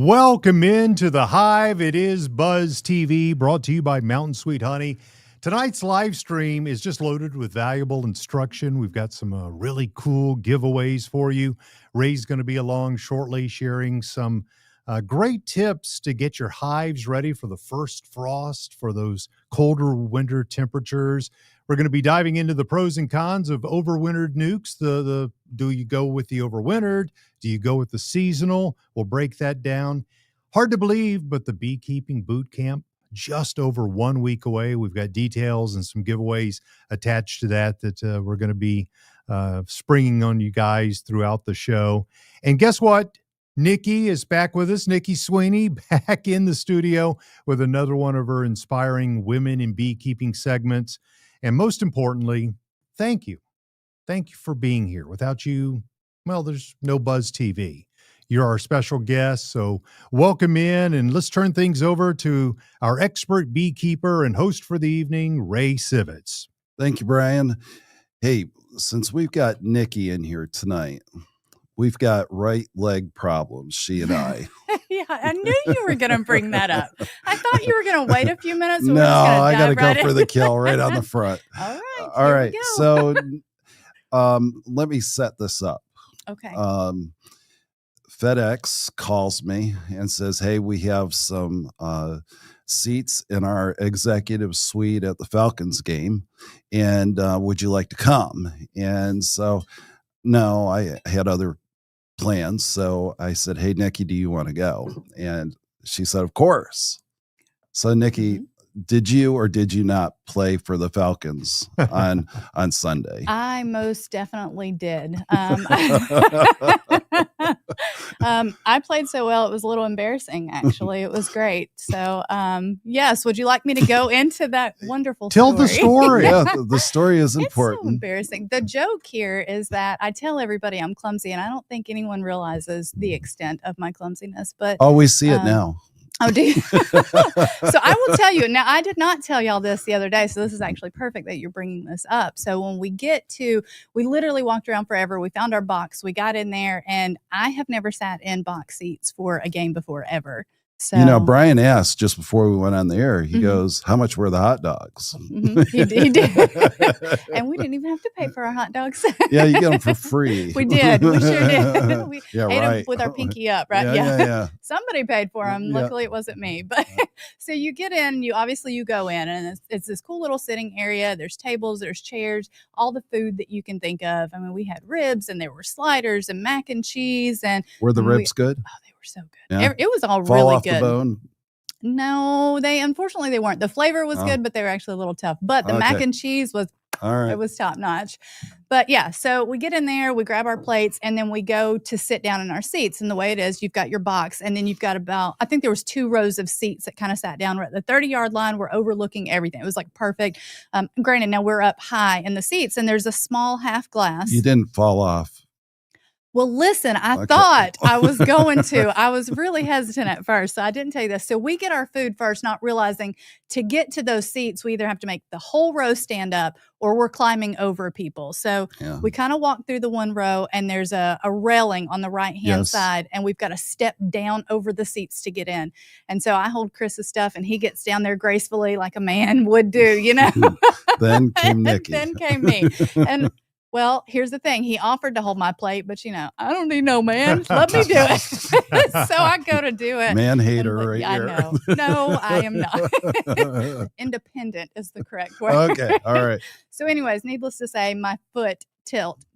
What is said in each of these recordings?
Welcome into the Hive. It is Buzz TV, brought to you by Mountain Sweet Honey. Tonight's live stream is just loaded with valuable instruction. We've got some really cool giveaways for you. Ray's going to be along shortly, sharing some great tips to get your hives ready for the first frost, for those colder winter temperatures. We're going to be diving into the pros and cons of overwintered nukes. Do you go with the overwintered? Do you go with the seasonal? We'll break that down. Hard to believe, but the beekeeping boot camp just over 1 week away. We've got details and some giveaways attached to that we're going to be springing on you guys throughout the show. And guess what? Nikki is back with us. Nikki Sweeney back in the studio with another one of her inspiring women in beekeeping segments. And most importantly, thank you. Thank you for being here. Without you, well, there's no Buzz TV. You're our special guest, so welcome in, and let's turn things over to our expert beekeeper and host for the evening, Ray Sivitz. Thank you, Brian. Hey, since we've got Nikki in here tonight, we've got right leg problems, she and I. Yeah, I knew you were going to bring that up. I thought you were going to wait a few minutes. No, I got to go for the kill right on the front. All right. So let me set this up. Okay. FedEx calls me and says, hey, we have some seats in our executive suite at the Falcons game, and would you like to come? And so, no, I had other plans. So I said, hey, Nikki, do you want to go? And she said, of course. So Nikki, did you or did you not play for the Falcons on Sunday? I most definitely did. I played so well, it was a little embarrassing, actually. It was great. So, yes, would you like me to go into that wonderful story? Tell the story. Yeah, the story is important. It's so embarrassing. The joke here is that I tell everybody I'm clumsy, and I don't think anyone realizes the extent of my clumsiness. But oh, we see it now. Oh, do you? So I will tell you. Now, I did not tell y'all this the other day, so this is actually perfect that you're bringing this up. So when we literally walked around forever. We found our box. We got in there, and I have never sat in box seats for a game before, ever. So, you know, Brian asked just before we went on the air, he goes, how much were the hot dogs? He did. And we didn't even have to pay for our hot dogs. Yeah, you get them for free. We did. We sure did. We ate right. them with our pinky up, right? Yeah. Somebody paid for them. Luckily, it wasn't me. But so you get in, you go in, and it's this cool little sitting area. There's tables, there's chairs, all the food that you can think of. I mean, we had ribs, and there were sliders and mac and cheese. And were the ribs good? Oh, they were so good. Yeah. It was all Fall really off good. The bone? No, unfortunately they weren't. The flavor was good, but they were actually a little tough. But the mac and cheese was all right. It was top notch. But yeah, so we get in there, we grab our plates, and then we go to sit down in our seats. And the way it is, you've got your box, and then you've got I think there was 2 rows of seats that kind of sat down right at the 30-yard line. We're overlooking everything. It was like perfect. Granted, now we're up high in the seats, and there's a small half glass. You didn't fall off. Well, listen, I thought I was going to. I was really hesitant at first, so I didn't tell you this. So we get our food first, not realizing to get to those seats, we either have to make the whole row stand up or we're climbing over people. So we kind of walk through the one row, and there's a railing on the right-hand side, and we've got to step down over the seats to get in. And so I hold Chris's stuff, and he gets down there gracefully like a man would do, you know. Then came Nikki. Then came me. And well, here's the thing. He offered to hold my plate, but, I don't need no man. Let me do it. So I go to do it. Man hater right here. I know. No, I am not. Independent is the correct word. Okay. All right. So anyways, needless to say, my foot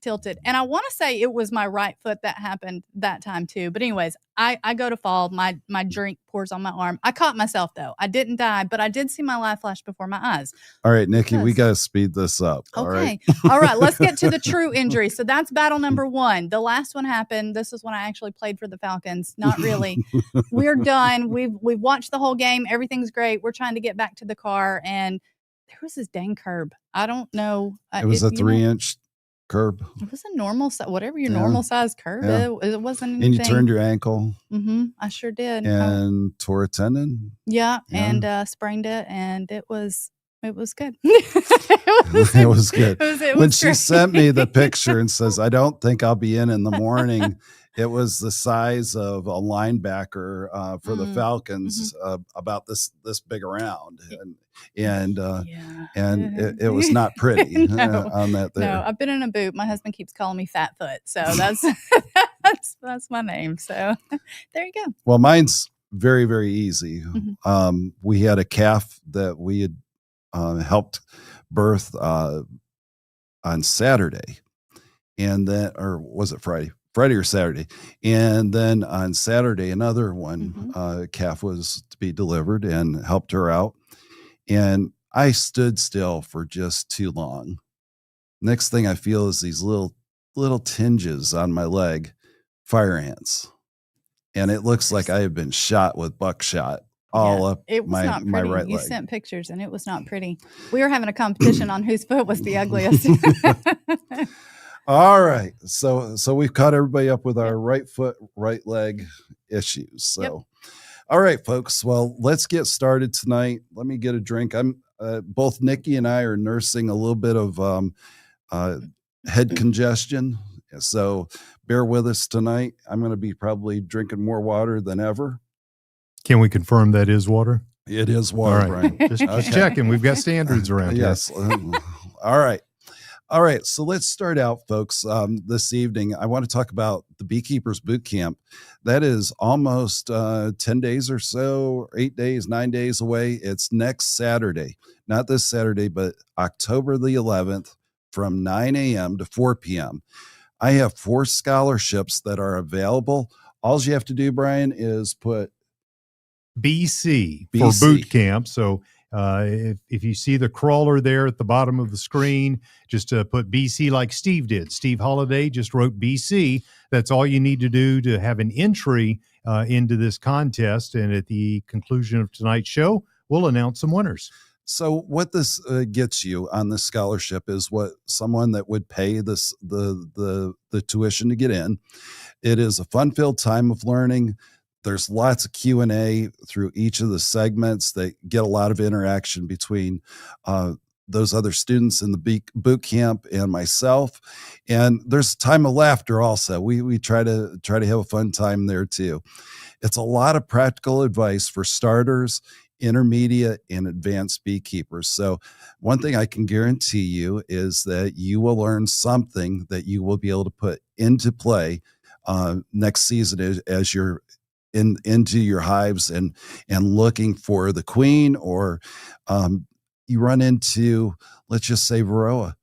tilted. And I want to say it was my right foot that happened that time too. But anyways, I go to fall. My drink pours on my arm. I caught myself though. I didn't die, but I did see my life flash before my eyes. All right, Nikki, we got to speed this up. Okay. All right. Let's get to the true injury. So that's battle number 1. The last one happened. This is when I actually played for the Falcons. Not really. We're done. We've watched the whole game. Everything's great. We're trying to get back to the car, and there was this dang curb. I don't know. It was a 3-inch curb. It was a normal size, whatever your normal size curb. It wasn't anything. And you turned your ankle. I sure did. And tore a tendon. Yeah. And sprained it, and it was good. It was good. It was when great. she sent me the picture and says, I don't think I'll be in the morning, It was the size of a linebacker for the Falcons, about this big around, and it was not pretty No, on that there. no, I've been in a boot. My husband keeps calling me Fat Foot, so that's that's my name. So there you go. Well, mine's very, very easy. We had a calf that we had helped birth on Saturday, and then, or was it Friday or Saturday? And then on Saturday, another one calf was to be delivered and helped her out. And I stood still for just too long. Next thing I feel is these little tinges on my leg, fire ants. And it looks like I have been shot with buckshot all up it was my not pretty. right You leg. sent pictures and it was not pretty. We were having a competition on whose foot was the ugliest. All right. So we've caught everybody up with our right foot, right leg issues. So, all right, folks. Well, let's get started tonight. Let me get a drink. I'm both Nikki and I are nursing a little bit of head congestion. So bear with us tonight. I'm going to be probably drinking more water than ever. Can we confirm that is water? It is water, All right. Brian. Just checking. We've got standards around here. Yes. All right. All right. So let's start out, folks. This evening, I want to talk about the Beekeepers Boot Camp. That is almost 10 days or so, 8 days, 9 days away. It's next Saturday, not this Saturday, but October the 11th from 9 a.m. to 4 p.m. I have 4 scholarships that are available. All you have to do, Brian, is put BC for boot camp. So if you see the crawler there at the bottom of the screen, just put BC like Steve did. Steve Holiday just wrote BC. That's all you need to do to have an entry into this contest. And at the conclusion of tonight's show, we'll announce some winners. So what this gets you on this scholarship is what someone that would pay this the tuition to get in. It is a fun-filled time of learning. There's lots of Q&A through each of the segments that get a lot of interaction between those other students in the boot camp and myself. And there's a time of laughter also. We try to have a fun time there too. It's a lot of practical advice for starters, intermediate, and advanced beekeepers. So one thing I can guarantee you is that you will learn something that you will be able to put into play next season as you're into your hives and looking for the queen, or you run into, let's just say, varroa.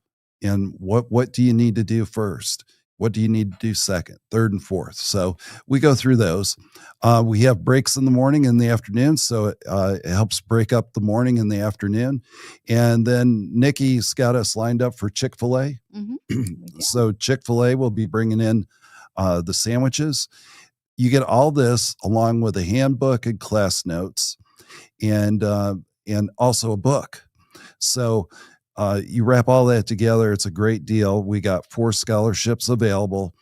And what do you need to do first? What do you need to do second, third, and fourth? So we go through those. We have breaks in the morning and the afternoon, so it helps break up the morning and the afternoon. And then Nikki's got us lined up for Chick-fil-A. So Chick-fil-A will be bringing in the sandwiches. You get all this along with a handbook and class notes, and also a book. So you wrap all that together. It's a great deal. We got 4 scholarships available.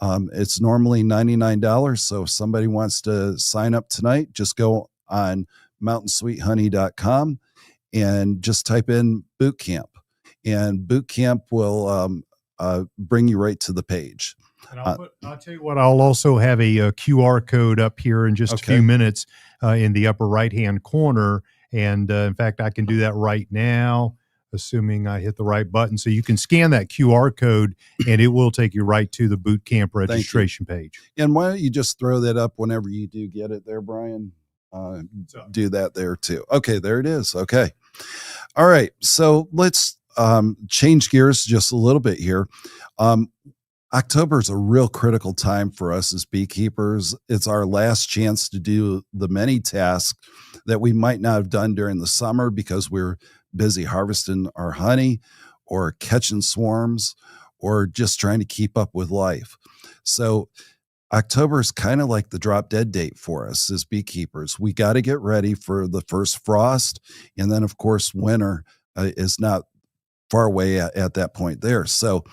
It's normally $99. So if somebody wants to sign up tonight, just go on mountainsweethoney.com and just type in boot camp, and boot camp will bring you right to the page. And I'll tell you what, I'll also have a QR code up here in just a few minutes in the upper right-hand corner. And in fact, I can do that right now, assuming I hit the right button. So you can scan that QR code and it will take you right to the boot camp registration page. And why don't you just throw that up whenever you do get it there, Brian? Do that there too. Okay, there it is. Okay. All right. So let's change gears just a little bit here. October is a real critical time for us as beekeepers. It's our last chance to do the many tasks that we might not have done during the summer because we're busy harvesting our honey or catching swarms or just trying to keep up with life. So October is kind of like the drop dead date for us as beekeepers. We got to get ready for the first frost. And then, of course, winter is not far away at that point there. So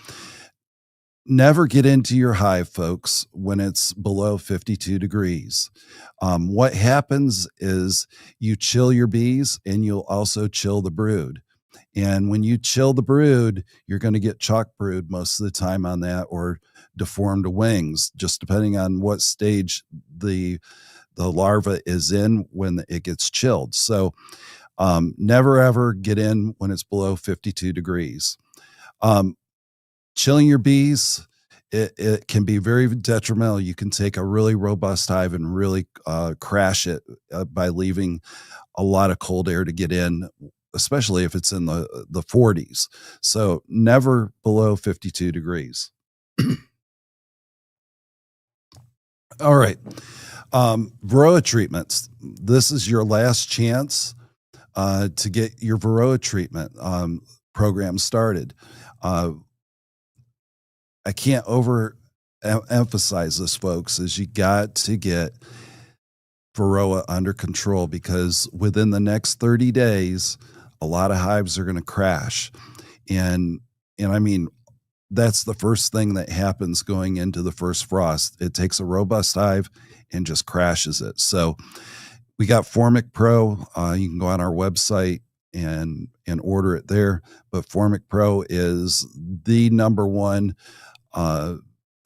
never get into your hive, folks, when it's below 52 degrees. What happens is you chill your bees and you'll also chill the brood. And when you chill the brood, you're going to get chalk brood most of the time on that, or deformed wings, just depending on what stage the larva is in when it gets chilled. So never ever get in when it's below 52 degrees. Chilling your bees, it can be very detrimental. You can take a really robust hive and really crash it by leaving a lot of cold air to get in, especially if it's in the 40s. So never below 52 degrees. All right. Varroa treatments. This is your last chance to get your Varroa treatment program started. I can't emphasize this, folks, is you got to get Varroa under control, because within the next 30 days, a lot of hives are going to crash. And I mean, that's the first thing that happens going into the first frost. It takes a robust hive and just crashes it. So we got Formic Pro. You can go on our website and order it there. But Formic Pro is the number one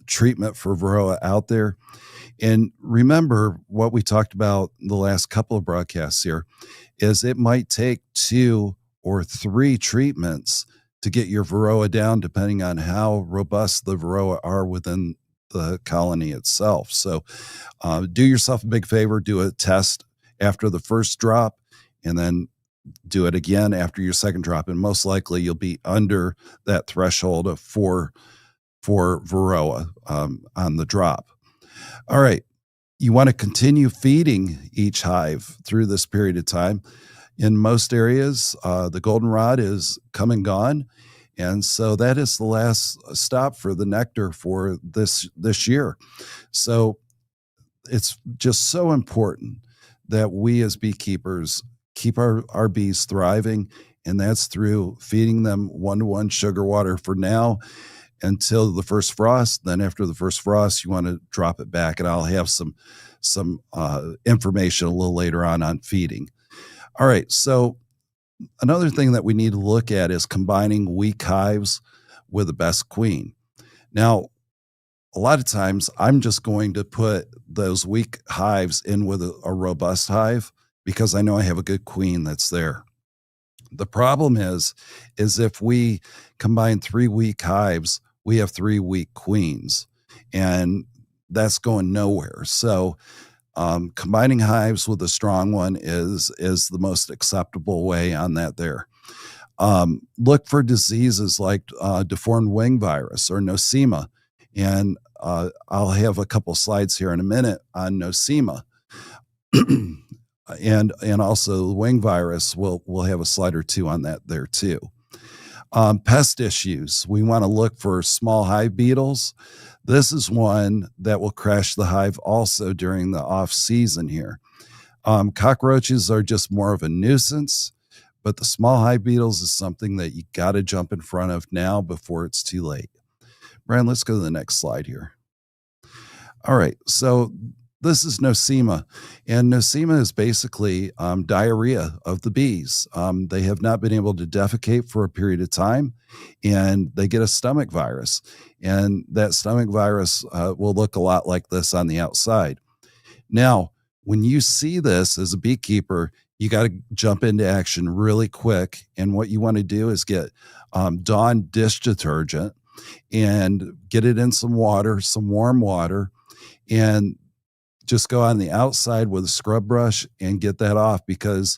treatment for Varroa out there. And remember what we talked about the last couple of broadcasts here is it might take 2 or 3 treatments to get your Varroa down, depending on how robust the Varroa are within the colony itself. So do yourself a big favor, do a test after the first drop, and then do it again after your second drop. And most likely you'll be under that threshold of 4 Varroa on the drop. All right. You want to continue feeding each hive through this period of time. In most areas, the goldenrod is come and gone. And so that is the last stop for the nectar for this year. So it's just so important that we as beekeepers keep our bees thriving. And that's through feeding them 1-to-1 sugar water for now until the first frost. Then after the first frost, you want to drop it back. And I'll have some information a little later on feeding. All right. So another thing that we need to look at is combining weak hives with the best queen. Now, a lot of times I'm just going to put those weak hives in with a robust hive because I know I have a good queen that's there. The problem is if we combine 3 weak hives, we have 3 weak queens, and that's going nowhere. So combining hives with a strong one is the most acceptable way on that there. Look for diseases like deformed wing virus or nosema. And I'll have a couple slides here in a minute on nosema. and also the wing virus, we'll have a slide or two on that there too. Pest issues. We want to look for small hive beetles. This is one that will crash the hive also during the off season here. Cockroaches are just more of a nuisance, but the small hive beetles is something that you got to jump in front of now before it's too late. Brian, let's go to the next slide here. All right, so this is nosema, and nosema is basically diarrhea of the bees. They have not been able to defecate for a period of time, and they get a stomach virus, and that stomach virus will look a lot like this on the outside. Now, when you see this as a beekeeper, you got to jump into action really quick, and what you want to do is get Dawn dish detergent and get it in some water, some warm water, and just go on the outside with a scrub brush and get that off, because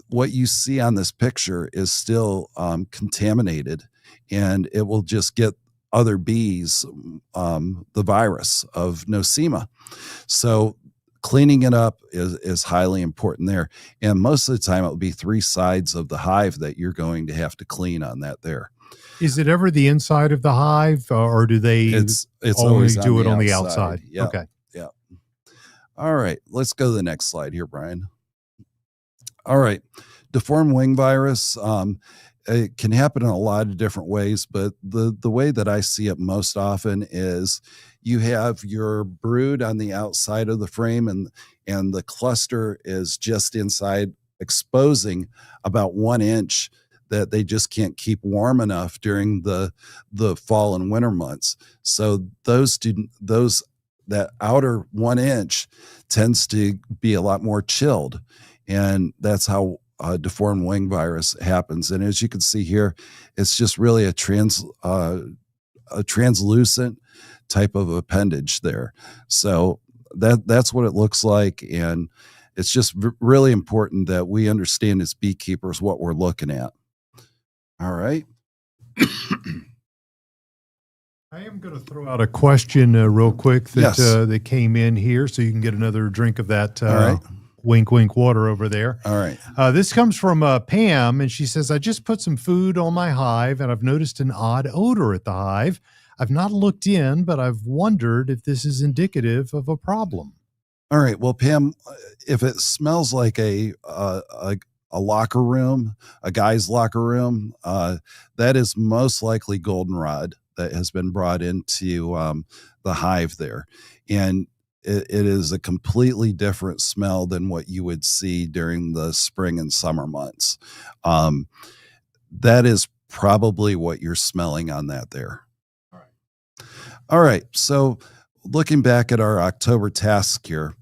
what you see on this picture is still contaminated, and it will just get other bees the virus of nosema. So cleaning it up is highly important there. And most of the time it will be 3 sides of the hive that you're going to have to clean on that there. Is it ever the inside of the hive, or do they it's always always do it on the outside? Yeah. Okay. Yeah. All right. Let's go to the next slide here, Brian. All right. Deformed wing virus. It can happen in a lot of different ways, but the way that I see it most often is you have your brood on the outside of the frame, and the cluster is just inside, exposing about 1 inch that they just can't keep warm enough during the fall and winter months. So that outer 1 inch tends to be a lot more chilled, and that's how deformed wing virus happens. And as you can see here, it's just really a translucent type of appendage there. So that's what it looks like, and it's just really important that we understand as beekeepers what we're looking at. All right. I am going to throw out a question real quick that Yes. that came in here, so you can get another drink of that All right. wink, wink water over there. All right. This comes from Pam, and she says, I just put some food on my hive, and I've noticed an odd odor at the hive. I've not looked in, but I've wondered if this is indicative of a problem. All right. Well, Pam, if it smells like a locker room, a guy's locker room, that is most likely goldenrod that has been brought into the hive there. And it is a completely different smell than what you would see during the spring and summer months. That is probably what you're smelling on that there. All right. So looking back at our October task here,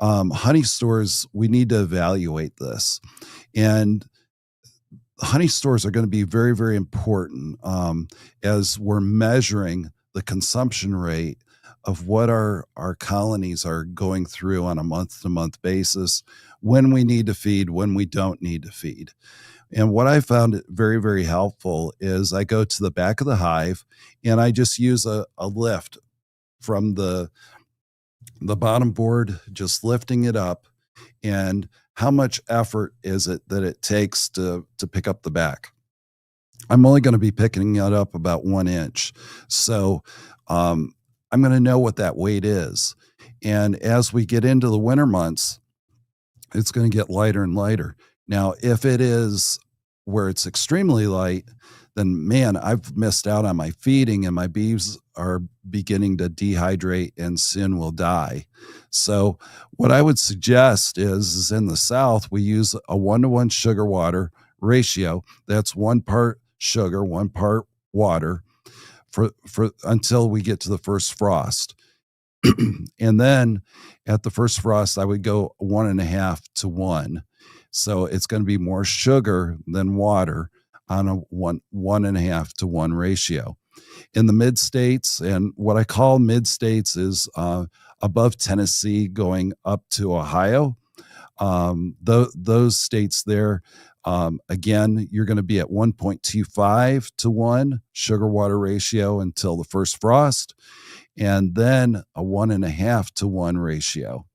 honey stores, we need to evaluate this. And honey stores are going to be very, very important as we're measuring the consumption rate of what our colonies are going through on a month-to-month basis, when we need to feed, when we don't need to feed. And what I found very, very helpful is I go to the back of the hive and I just use a lift from the bottom board, just lifting it up. And how much effort is it that it takes to pick up the back? I'm only going to be picking it up about 1 inch. So I'm going to know what that weight is. And as we get into the winter months, it's going to get lighter and lighter. Now, if it is where it's extremely light, then man, I've missed out on my feeding and my bees are beginning to dehydrate and soon will die. So what I would suggest is in the South, we use a 1-to-1 sugar water ratio. That's 1 part sugar, 1 part water for until we get to the first frost. And then at the first frost, I would go 1.5 to 1. So it's going to be more sugar than water on a 1.5 to 1 ratio. In the mid states, and what I call mid states is above Tennessee going up to Ohio. Those states there, again, you're going to be at 1.25 to 1 sugar water ratio until the first frost, and then a 1.5 to 1 ratio.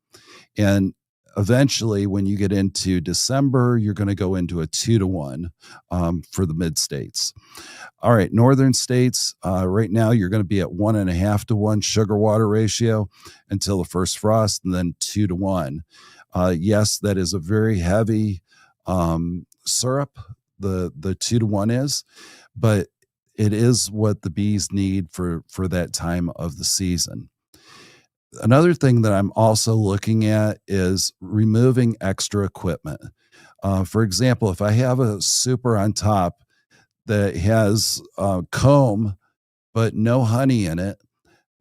And eventually, when you get into December, you're going to go into a 2 to 1 for the mid states. All right, northern states, right now you're going to be at 1.5 to 1 sugar water ratio until the first frost, and then 2 to 1. Yes, that is a very heavy syrup. The 2 to 1 is, but it is what the bees need for that time of the season. Another thing that I'm also looking at is removing extra equipment. For example, if I have a super on top that has comb but no honey in it,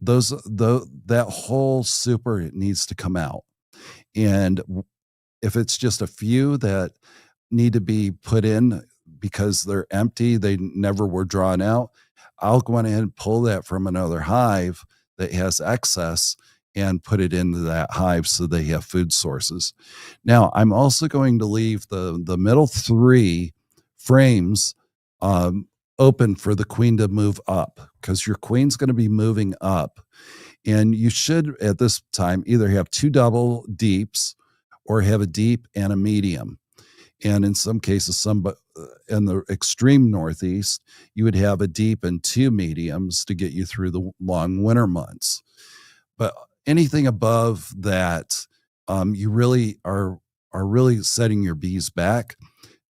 that whole super needs to come out. And if it's just a few that need to be put in because they're empty, they never were drawn out, I'll go ahead and pull that from another hive that has excess and put it into that hive so they have food sources. Now, I'm also going to leave the middle 3 frames open for the queen to move up, because your queen's going to be moving up. And you should, at this time, either have 2 double deeps or have a deep and a medium. And in some cases, in the extreme northeast, you would have a deep and 2 mediums to get you through the long winter months. But anything above that, you really are really setting your bees back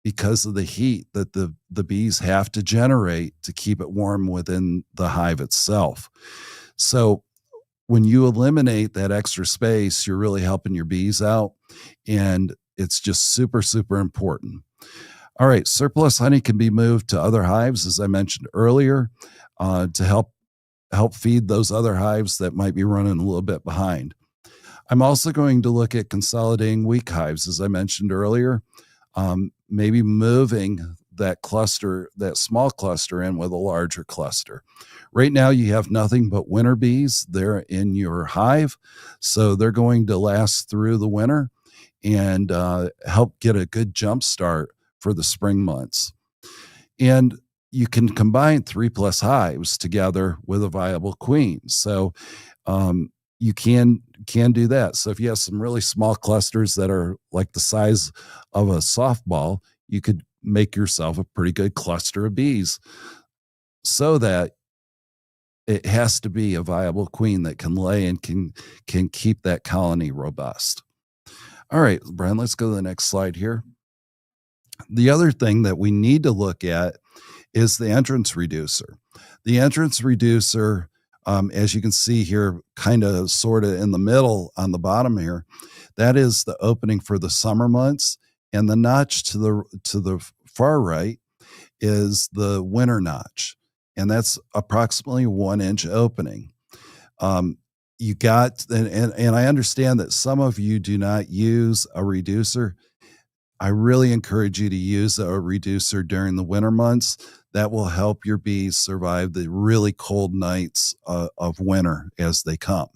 because of the heat that the bees have to generate to keep it warm within the hive itself. So when you eliminate that extra space, you're really helping your bees out, and it's just super, super important. All right, surplus honey can be moved to other hives, as I mentioned earlier, to help feed those other hives that might be running a little bit behind. I'm also going to look at consolidating weak hives, as I mentioned earlier, maybe moving that cluster, that small cluster, in with a larger cluster. Right now, you have nothing but winter bees. They're in your hive, so they're going to last through the winter and help get a good jump start for the spring months. And you can combine 3+ hives together with a viable queen. So you can do that. So if you have some really small clusters that are like the size of a softball, you could make yourself a pretty good cluster of bees, so that it has to be a viable queen that can lay and can keep that colony robust. All right, Brian, let's go to the next slide here. The other thing that we need to look at is the entrance reducer. The entrance reducer, as you can see here, kind of sort of in the middle on the bottom here, that is the opening for the summer months, and the notch to the far right is the winter notch, and that's approximately 1-inch opening. You got, and I understand that some of you do not use a reducer. I really encourage you to use a reducer during the winter months. That will help your bees survive the really cold nights of winter as they come.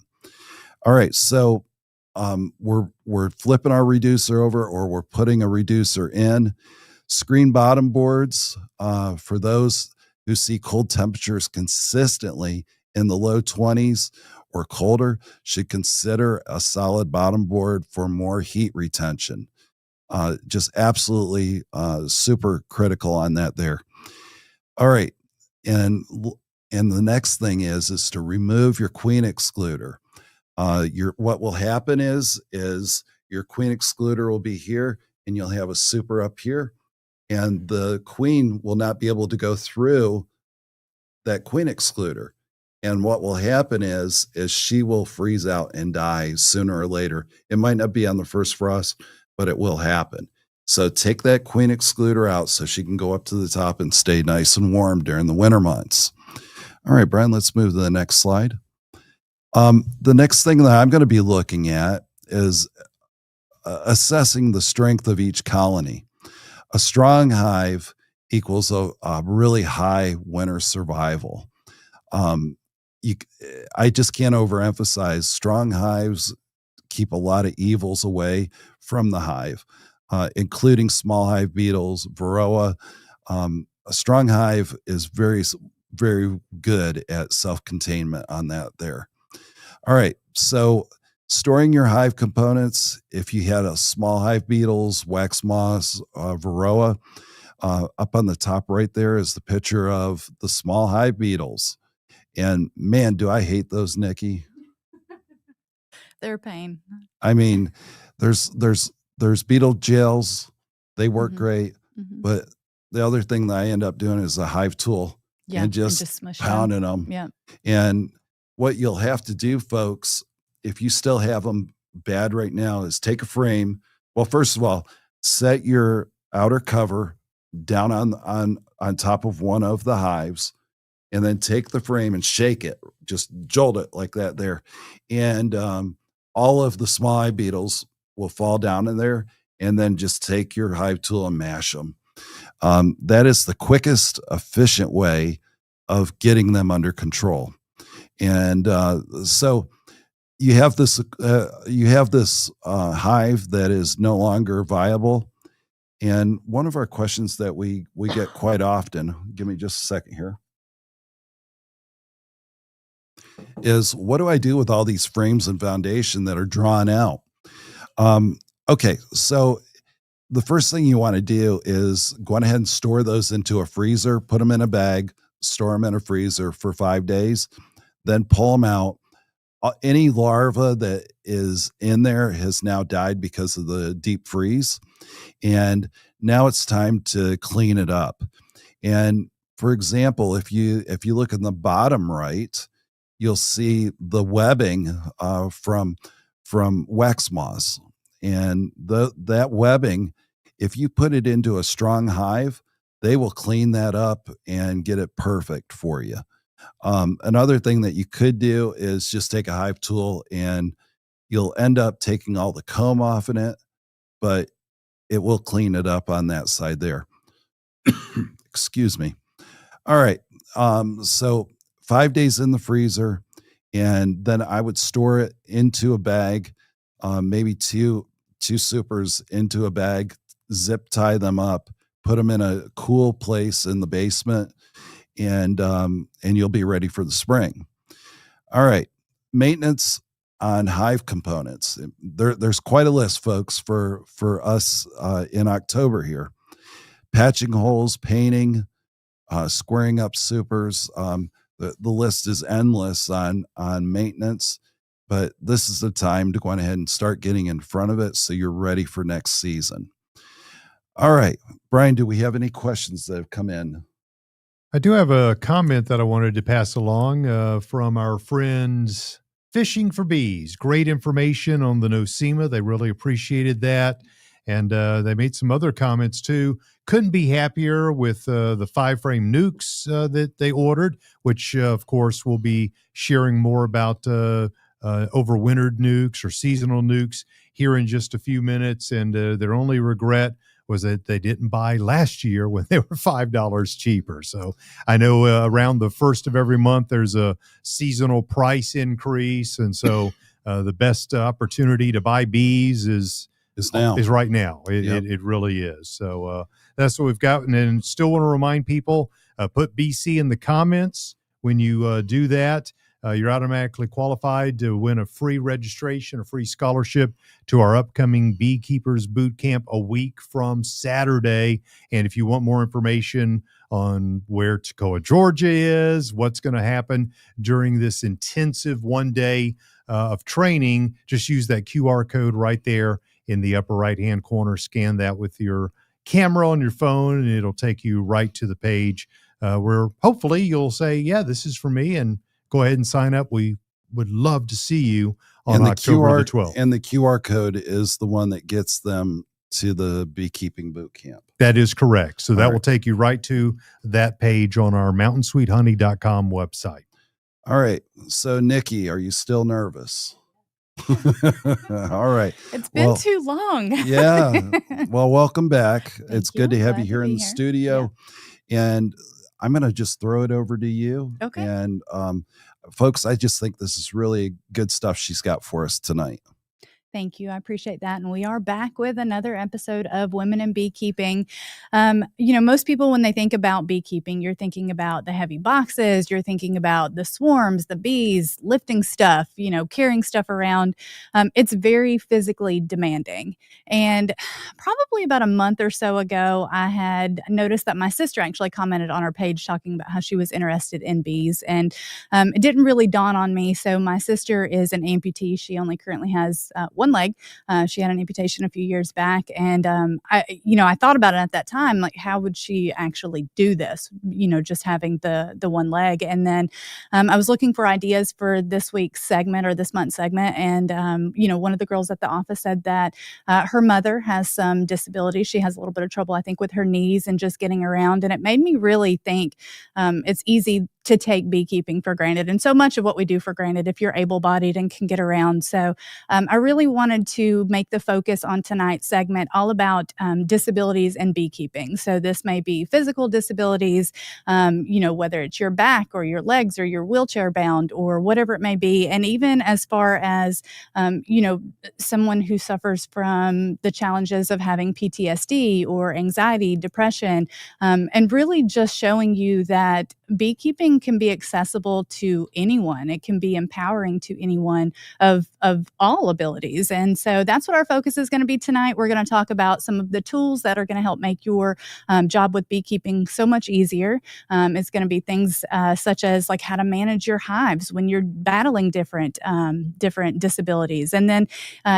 All right, so we're flipping our reducer over, or we're putting a reducer in. Screen bottom boards, for those who see cold temperatures consistently in the low 20s or colder, should consider a solid bottom board for more heat retention. Just absolutely super critical on that there. All right, and the next thing is to remove your queen excluder. What will happen is your queen excluder will be here, and you'll have a super up here, and the queen will not be able to go through that queen excluder. And what will happen is she will freeze out and die sooner or later. It might not be on the first frost, but it will happen. So take that queen excluder out so she can go up to the top and stay nice and warm during the winter months. All right, Brian, let's move to the next slide. The next thing that I'm going to be looking at is assessing the strength of each colony. A strong hive equals a really high winter survival. I just can't overemphasize, strong hives keep a lot of evils away from the hive, including small hive beetles, varroa. A strong hive is very, very good at self-containment on that there. All right, so storing your hive components, if you had a small hive beetles, wax moths, varroa, up on the top right there is the picture of the small hive beetles. And man, do I hate those, Nikki. They're a pain. I mean, there's beetle gels. They work great. But the other thing that I end up doing is a hive tool and just pounding them. Yeah. And what you'll have to do, folks, if you still have them bad right now, is take a frame. Well, first of all, set your outer cover down on top of one of the hives, and then take the frame and shake it, just jolt it like that there. And all of the small hive beetles will fall down in there, and then just take your hive tool and mash them. That is the quickest, efficient way of getting them under control. And so you have this hive that is no longer viable. And one of our questions that we get quite often, give me just a second here, is what do I do with all these frames and foundation that are drawn out? Okay, so the first thing you want to do is go ahead and store those into a freezer, put them in a bag, store them in a freezer for 5 days, then pull them out. Any larva that is in there has now died because of the deep freeze. And now it's time to clean it up. And for example, if you look in the bottom right, you'll see the webbing from wax moths. And that webbing If you put it into a strong hive, they will clean that up and get it perfect for you. Another thing that you could do is just take a hive tool, and you'll end up taking all the comb off in it, but it will clean it up on that side there. Excuse me. All right. So 5 days in the freezer, and then I would store it into a bag, maybe two supers into a bag, zip tie them up, put them in a cool place in the basement, and you'll be ready for the spring. All right. Maintenance on hive components. There's quite a list, folks, for us in October here. Patching holes, painting, squaring up supers. The list is endless on maintenance, but this is the time to go on ahead and start getting in front of it so you're ready for next season. All right, Brian, do we have any questions that have come in? I do have a comment that I wanted to pass along from our friends Fishing for Bees. Great information on the nosema. They really appreciated that. And they made some other comments too. Couldn't be happier with the 5-frame nukes that they ordered, which of course we'll be sharing more about overwintered nukes or seasonal nukes here in just a few minutes. And their only regret was that they didn't buy last year when they were $5 cheaper. So I know around the first of every month, there's a seasonal price increase. And so the best opportunity to buy bees is right now. It really is. So that's what we've got. And then still want to remind people, put BC in the comments. When you do that, you're automatically qualified to win a free registration, a free scholarship to our upcoming Beekeepers Boot Camp a week from Saturday. And if you want more information on where Toccoa, Georgia is, what's going to happen during this intensive 1 day of training, just use that QR code right there in the upper right-hand corner. Scan that with your camera on your phone, and it'll take you right to the page where hopefully you'll say, yeah, this is for me, and go ahead and sign up. We would love to see you on October the 12th. And the QR code is the one that gets them to the Beekeeping Boot Camp. That is correct. So that will take you right to that page on our mountainsweethoney.com website. All right. So, Nikki, are you still nervous? All right. It's been too long. Yeah. Well, welcome back. It's good to have you here in the studio. Yeah. And I'm going to just throw it over to you. Okay. And folks, I just think this is really good stuff she's got for us tonight. Thank you. I appreciate that. And we are back with another episode of Women in Beekeeping. Most people, when they think about beekeeping, you're thinking about the heavy boxes, you're thinking about the swarms, the bees, lifting stuff, carrying stuff around. It's very physically demanding. And probably about a month or so ago, I had noticed that my sister actually commented on our page talking about how she was interested in bees. And it didn't really dawn on me. So my sister is an amputee. She only currently has one leg. She had an amputation a few years back. And, I thought about it at that time, like, how would she actually do this? Just having the one leg. And then I was looking for ideas for this week's segment or this month's segment. And, one of the girls at the office said that her mother has some disabilities. She has a little bit of trouble, I think, with her knees and just getting around. And it made me really think it's easy to take beekeeping for granted, and so much of what we do for granted if you're able-bodied and can get around. So I really wanted to make the focus on tonight's segment all about disabilities and beekeeping. So this may be physical disabilities, whether it's your back or your legs or you're wheelchair bound or whatever it may be. And even as far as, someone who suffers from the challenges of having PTSD or anxiety, depression, and really just showing you that beekeeping can be accessible to anyone. It can be empowering to anyone of all abilities. And so that's what our focus is going to be tonight. We're going to talk about some of the tools that are going to help make your job with beekeeping so much easier. It's going to be things such as like how to manage your hives when you're battling different disabilities. And then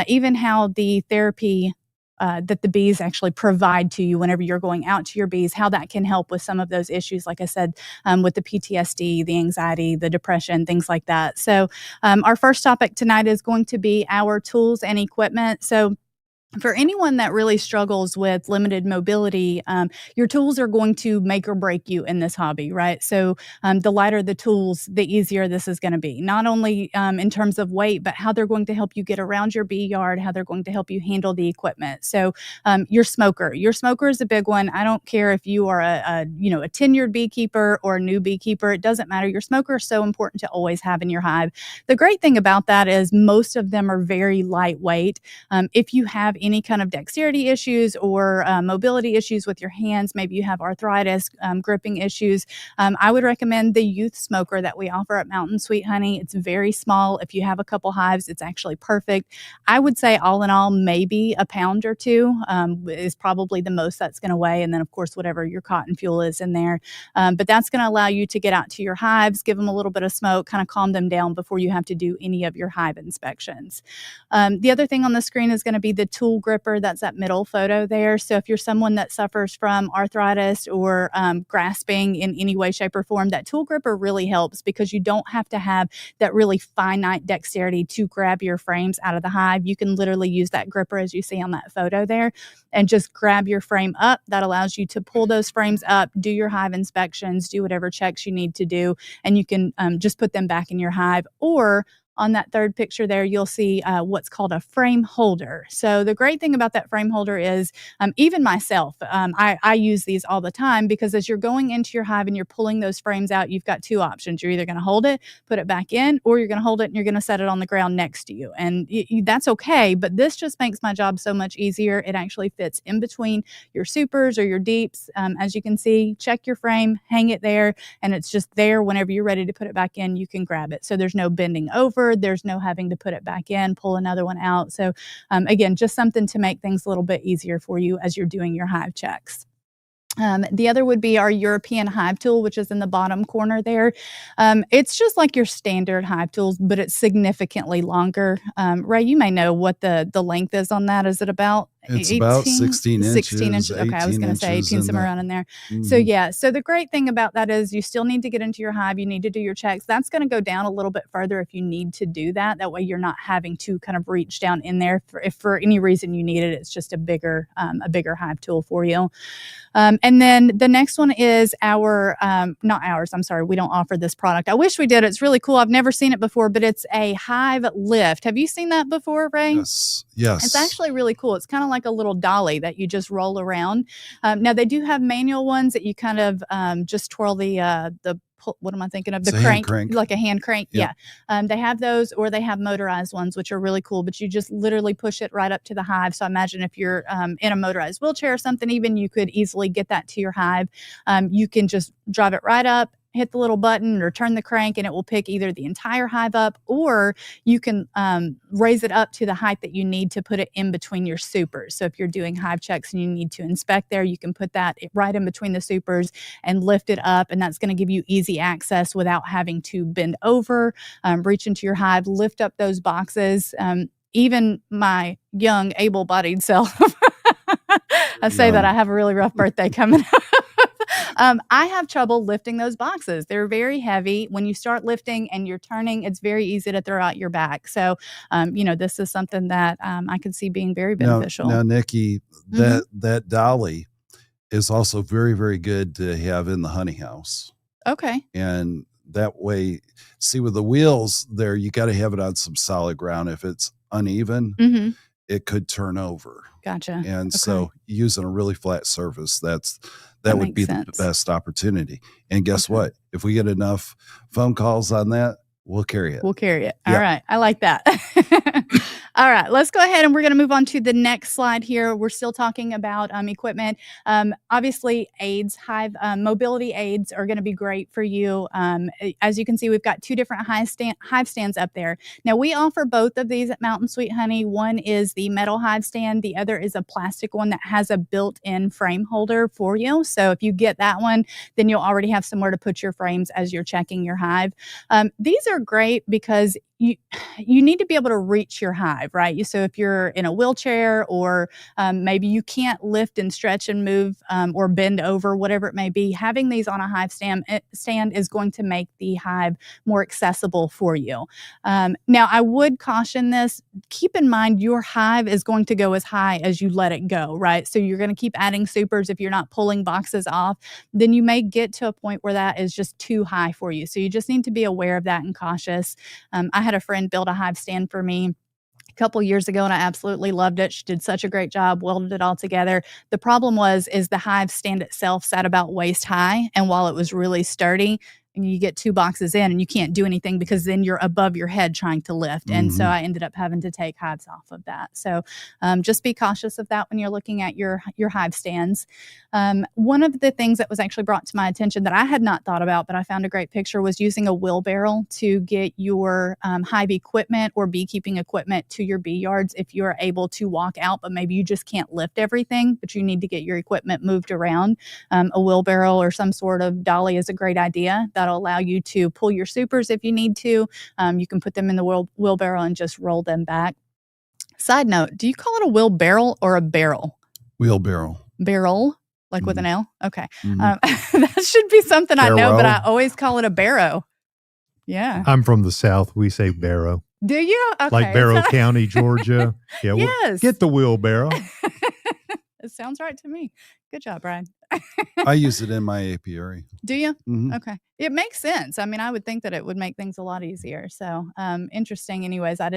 even how the therapy that the bees actually provide to you whenever you're going out to your bees, how that can help with some of those issues, like I said, with the PTSD, the anxiety, the depression, things like that. So our first topic tonight is going to be our tools and equipment. So For anyone that really struggles with limited mobility, your tools are going to make or break you in this hobby, right? So the lighter the tools, the easier this is going to be, not only in terms of weight, but how they're going to help you get around your bee yard, how they're going to help you handle the equipment. So your smoker is a big one. I don't care if you are a tenured beekeeper or a new beekeeper, it doesn't matter. Your smoker is so important to always have in your hive. The great thing about that is most of them are very lightweight. If you have any kind of dexterity issues or mobility issues with your hands, maybe you have arthritis, gripping issues, I would recommend the youth smoker that we offer at Mountain Sweet Honey. It's very small. If you have a couple hives, it's actually perfect. I would say all in all, maybe a pound or two is probably the most that's going to weigh. And then, of course, whatever your cotton fuel is in there. But that's going to allow you to get out to your hives, give them a little bit of smoke, kind of calm them down before you have to do any of your hive inspections. The other thing on the screen is going to be the tool gripper. That's that middle photo there. So if you're someone that suffers from arthritis or grasping in any way, shape, or form, that tool gripper really helps because you don't have to have that really finite dexterity to grab your frames out of the hive. You can literally use that gripper as you see on that photo there and just grab your frame up. That allows you to pull those frames up, do your hive inspections, do whatever checks you need to do, and you can just put them back in your hive. Or on that third picture there, you'll see what's called a frame holder. So the great thing about that frame holder is even myself, I use these all the time because as you're going into your hive and you're pulling those frames out, you've got two options. You're either going to hold it, put it back in, or you're going to hold it and you're going to set it on the ground next to you. And that's okay, but this just makes my job so much easier. It actually fits in between your supers or your deeps. As you can see, check your frame, hang it there, and it's just there whenever you're ready to put it back in, you can grab it. So there's no bending over. There's no having to put it back in, pull another one out. So again, just something to make things a little bit easier for you as you're doing your hive checks. The other would be our European hive tool, which is in the bottom corner there. It's just like your standard hive tools, but it's significantly longer. Ray, you may know what the length is on that. Is it about It's about 16 inches. 16 inches. Okay, I was going to say 18, somewhere around in there. Mm-hmm. So yeah, so the great thing about that is you still need to get into your hive. You need to do your checks. That's going to go down a little bit further if you need to do that. That way you're not having to kind of reach down in there. If for any reason you need it, it's just a bigger hive tool for you. And then the next one is not ours. I'm sorry. We don't offer this product. I wish we did. It's really cool. I've never seen it before, but it's a hive lift. Have you seen that before, Ray? Yes. It's actually really cool. It's kind of like a little dolly that you just roll around. Now they do have manual ones that you kind of just twirl what am I thinking of? The crank, like a hand crank. Yep. Yeah. They have those, or they have motorized ones, which are really cool, but you just literally push it right up to the hive. So imagine if you're in a motorized wheelchair or something, even you could easily get that to your hive. You can just drive it right up, hit the little button or turn the crank, and it will pick either the entire hive up, or you can raise it up to the height that you need to put it in between your supers. So if you're doing hive checks and you need to inspect there, you can put that right in between the supers and lift it up, and that's going to give you easy access without having to bend over, reach into your hive, lift up those boxes. Even my young, able-bodied self, I say that I have a really rough birthday coming up. I have trouble lifting those boxes. They're very heavy. When you start lifting and you're turning, it's very easy to throw out your back. So, this is something that I could see being very beneficial. Now, Nikki, that dolly is also very, very good to have in the honey house. Okay. And that way, see, with the wheels there, you got to have it on some solid ground. If it's uneven, it could turn over. Gotcha. And so using a really flat surface, that would be the best opportunity. And guess what? If we get enough phone calls on that, we'll carry it. All right. I like that. All right, let's go ahead and we're going to move on to the next slide here. We're still talking about equipment. Obviously, aids, hive mobility aids are going to be great for you. As you can see, we've got two different hive stands up there. Now, we offer both of these at Mountain Sweet Honey. One is the metal hive stand. The other is a plastic one that has a built-in frame holder for you. So if you get that one, then you'll already have somewhere to put your frames as you're checking your hive. These are great because you need to be able to reach your hive, hive, right? So if you're in a wheelchair or maybe you can't lift and stretch and move or bend over, whatever it may be, having these on a hive stand is going to make the hive more accessible for you. Now, I would caution this. Keep in mind your hive is going to go as high as you let it go, right? So you're going to keep adding supers. If you're not pulling boxes off, then you may get to a point where that is just too high for you. So you just need to be aware of that and cautious. I had a friend build a hive stand for me a couple years ago, and I absolutely loved it. She did such a great job, welded it all together. The problem is the hive stand itself sat about waist high, and while it was really sturdy, and you get 2 boxes in and you can't do anything because then you're above your head trying to lift. And so I ended up having to take hives off of that. So just be cautious of that when you're looking at your hive stands. One of the things that was actually brought to my attention that I had not thought about, but I found a great picture, was using a wheelbarrow to get your hive equipment or beekeeping equipment to your bee yards if you're able to walk out, but maybe you just can't lift everything, but you need to get your equipment moved around. A wheelbarrow or some sort of dolly is a great idea. That'll allow you to pull your supers if you need to. You can put them in the wheelbarrow and just roll them back. Side note, do you call it a wheelbarrow or a barrel? Wheelbarrow. Barrel? Like with an L? Okay. That should be something I know, but I always call it a barrow. Yeah. I'm from the South. We say barrow. Do you? Okay. Like Barrow County, Georgia. Yeah. Yes. Get the wheelbarrow. It sounds right to me. Good job, Brian. I use it in my apiary. Do you? Mm-hmm. Okay. It makes sense. I mean, I would think that it would make things a lot easier. So interesting. Anyways, I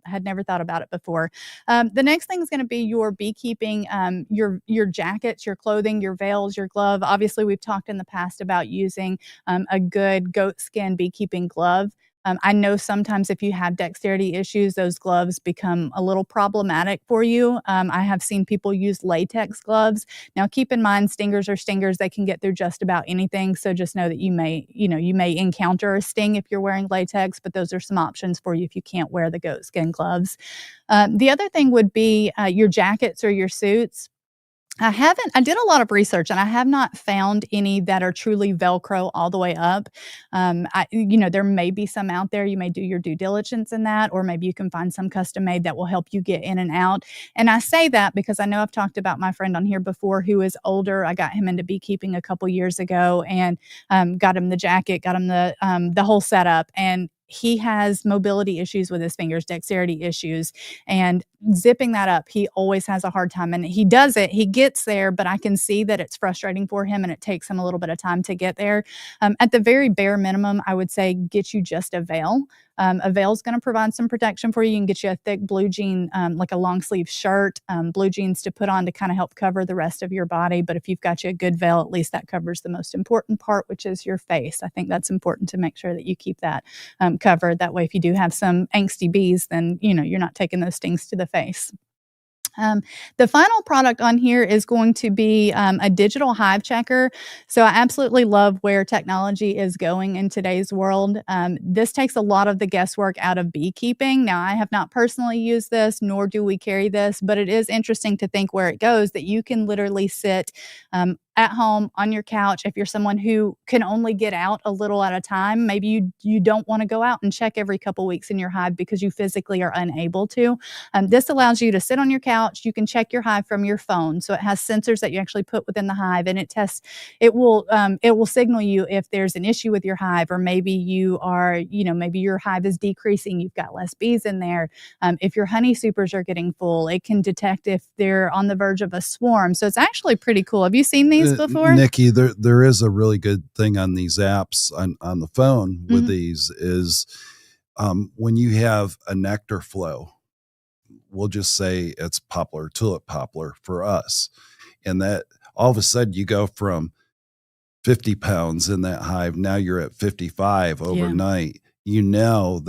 had never thought about it before. The next thing is going to be your beekeeping, your jackets, your clothing, your veils, your glove. Obviously, we've talked in the past about using a good goat skin beekeeping glove. I know sometimes if you have dexterity issues, those gloves become a little problematic for you. I have seen people use latex gloves. Now, keep in mind, stingers are stingers. They can get through just about anything. So just know that you may encounter a sting if you're wearing latex, but those are some options for you if you can't wear the goat skin gloves. The other thing would be your jackets or your suits. I did a lot of research and I have not found any that are truly Velcro all the way up. There may be some out there. You may do your due diligence in that, or maybe you can find some custom made that will help you get in and out. And I say that because I know I've talked about my friend on here before who is older. I got him into beekeeping a couple years ago and got him the jacket, got him the whole setup. And he has mobility issues with his fingers, dexterity issues, and zipping that up, he always has a hard time. And he does it, he gets there, but I can see that it's frustrating for him and it takes him a little bit of time to get there. At the very bare minimum, I would say get you just a veil. A veil is going to provide some protection for you. You can get you a thick blue jean, like a long sleeve shirt, blue jeans to put on to kind of help cover the rest of your body. But if you've got you a good veil, at least that covers the most important part, which is your face. I think that's important to make sure that you keep that covered. That way, if you do have some angsty bees, then you're not taking those stings to the face. The final product on here is going to be a digital hive checker. So I absolutely love where technology is going in today's world. This takes a lot of the guesswork out of beekeeping. Now, I have not personally used this, nor do we carry this, but it is interesting to think where it goes, that you can literally sit at home on your couch. If you're someone who can only get out a little at a time, maybe you don't want to go out and check every couple weeks in your hive because you physically are unable to. This allows you to sit on your couch. You can check your hive from your phone. So it has sensors that you actually put within the hive, and it will signal you if there's an issue with your hive, or maybe maybe your hive is decreasing, you've got less bees in there. If your honey supers are getting full, it can detect if they're on the verge of a swarm. So it's actually pretty cool. Have you seen these before? Nikki, there is a really good thing on these apps on the phone with these is when you have a nectar flow, we'll just say it's poplar, tulip poplar for us. And that all of a sudden you go from 50 pounds in that hive. Now you're at 55 overnight. Yeah. You know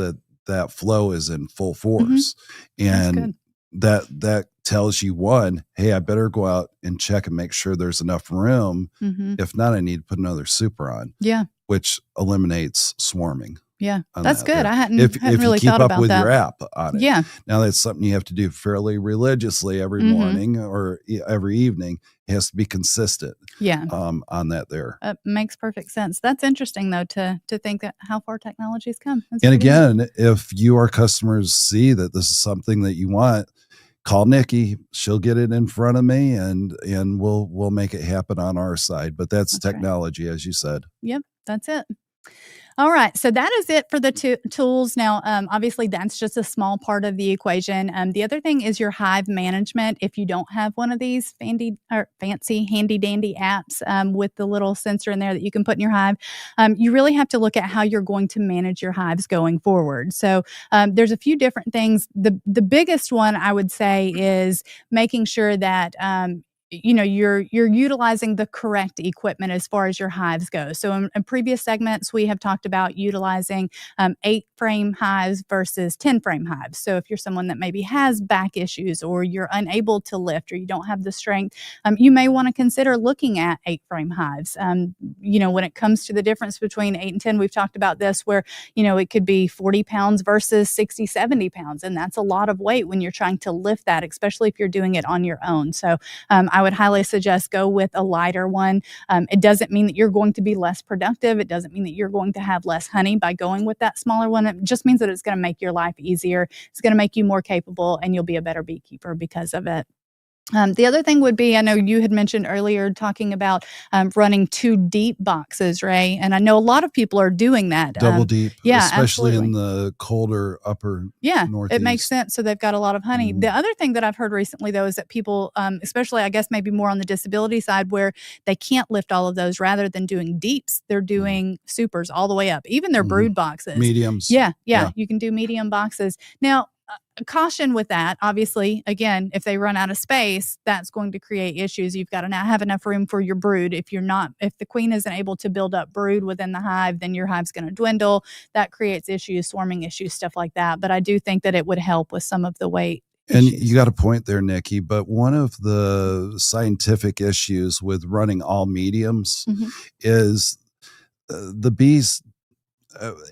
that flow is in full force. And that tells you, one, hey, I better go out and check and make sure there's enough room. If not, I need to put another super on. Yeah. Which eliminates swarming. Yeah, on that's that good. there. I hadn't If you really keep thought up about with that. your app on it. Yeah. Now that's something you have to do fairly religiously every Mhm. morning or every evening. It has to be consistent Yeah. on that there. Makes perfect sense. That's interesting though to think that how far technology's come. That's And pretty neat. again, if your customers see that this is something that you want, call Nikki. She'll get it in front of me, and we'll make it happen on our side. But that's That's right. technology, as you said. Yep, that's it. All right, so that is it for the tools. Now, obviously, that's just a small part of the equation. The other thing is your hive management. If you don't have one of these fancy, handy-dandy apps with the little sensor in there that you can put in your hive, you really have to look at how you're going to manage your hives going forward. So there's a few different things. The biggest one I would say is making sure that you're utilizing the correct equipment as far as your hives go. So in previous segments, we have talked about utilizing 8-frame hives versus 10-frame hives. So if you're someone that maybe has back issues or you're unable to lift or you don't have the strength, you may want to consider looking at 8-frame hives. When it comes to the difference between 8 and 10, we've talked about this where, it could be 40 pounds versus 60, 70 pounds. And that's a lot of weight when you're trying to lift that, especially if you're doing it on your own. So I would highly suggest go with a lighter one. It doesn't mean that you're going to be less productive. It doesn't mean that you're going to have less honey by going with that smaller one. It just means that it's going to make your life easier. It's going to make you more capable, and you'll be a better beekeeper because of it. The other thing would be, I know you had mentioned earlier talking about running 2 deep boxes, Ray, and I know a lot of people are doing that. Double deep, yeah, especially absolutely. in the colder upper northeast. It makes sense. So they've got a lot of honey. The other thing that I've heard recently, though, is that people, especially I guess maybe more on the disability side, where they can't lift all of those, rather than doing deeps, they're doing supers all the way up, even their brood boxes. Mediums. Yeah, you can do medium boxes. Now, caution with that. Obviously, again, if they run out of space, that's going to create issues. You've got to now have enough room for your brood. If the queen isn't able to build up brood within the hive, then your hive's going to dwindle. That creates issues, swarming issues, stuff like that. But I do think that it would help with some of the weight. And issues. you got a point there, Nikki. But one of the scientific issues with running all mediums is the bees,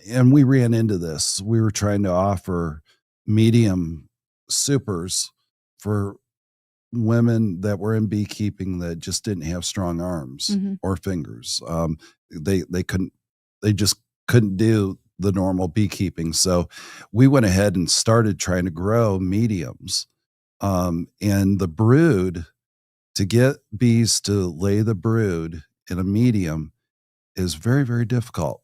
and we ran into this. We were trying to offer medium supers for women that were in beekeeping that just didn't have strong arms or fingers. They just couldn't do the normal beekeeping. So we went ahead and started trying to grow mediums. And the brood, to get bees to lay the brood in a medium, is very, very difficult.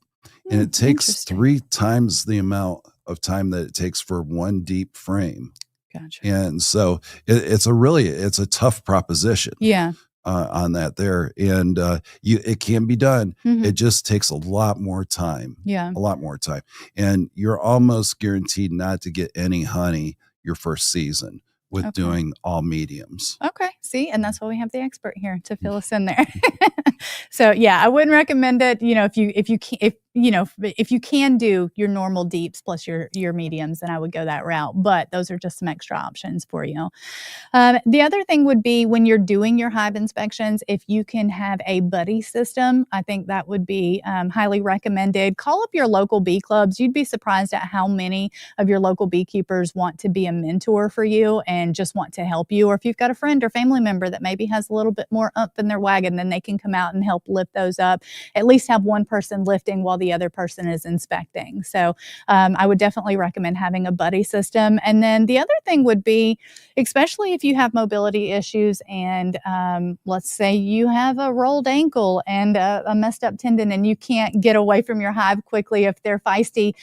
And it takes 3 times the amount of time that it takes for one deep frame. Gotcha. And so it's a tough proposition. Yeah. On that there. And it can be done. It just takes a lot more time. Yeah. A lot more time. And you're almost guaranteed not to get any honey your first season with doing all mediums. Okay. See, and that's why we have the expert here to fill us in there. So yeah, I wouldn't recommend it. If you can do your normal deeps plus your mediums, then I would go that route. But those are just some extra options for you. The other thing would be when you're doing your hive inspections, if you can have a buddy system, I think that would be highly recommended. Call up your local bee clubs. You'd be surprised at how many of your local beekeepers want to be a mentor for you and just want to help you. Or if you've got a friend or family member that maybe has a little bit more oomph in their wagon, then they can come out and help lift those up. At least have one person lifting while the other person is inspecting. So I would definitely recommend having a buddy system. And then the other thing would be, especially if you have mobility issues and let's say you have a rolled ankle and a messed up tendon and you can't get away from your hive quickly if they're feisty,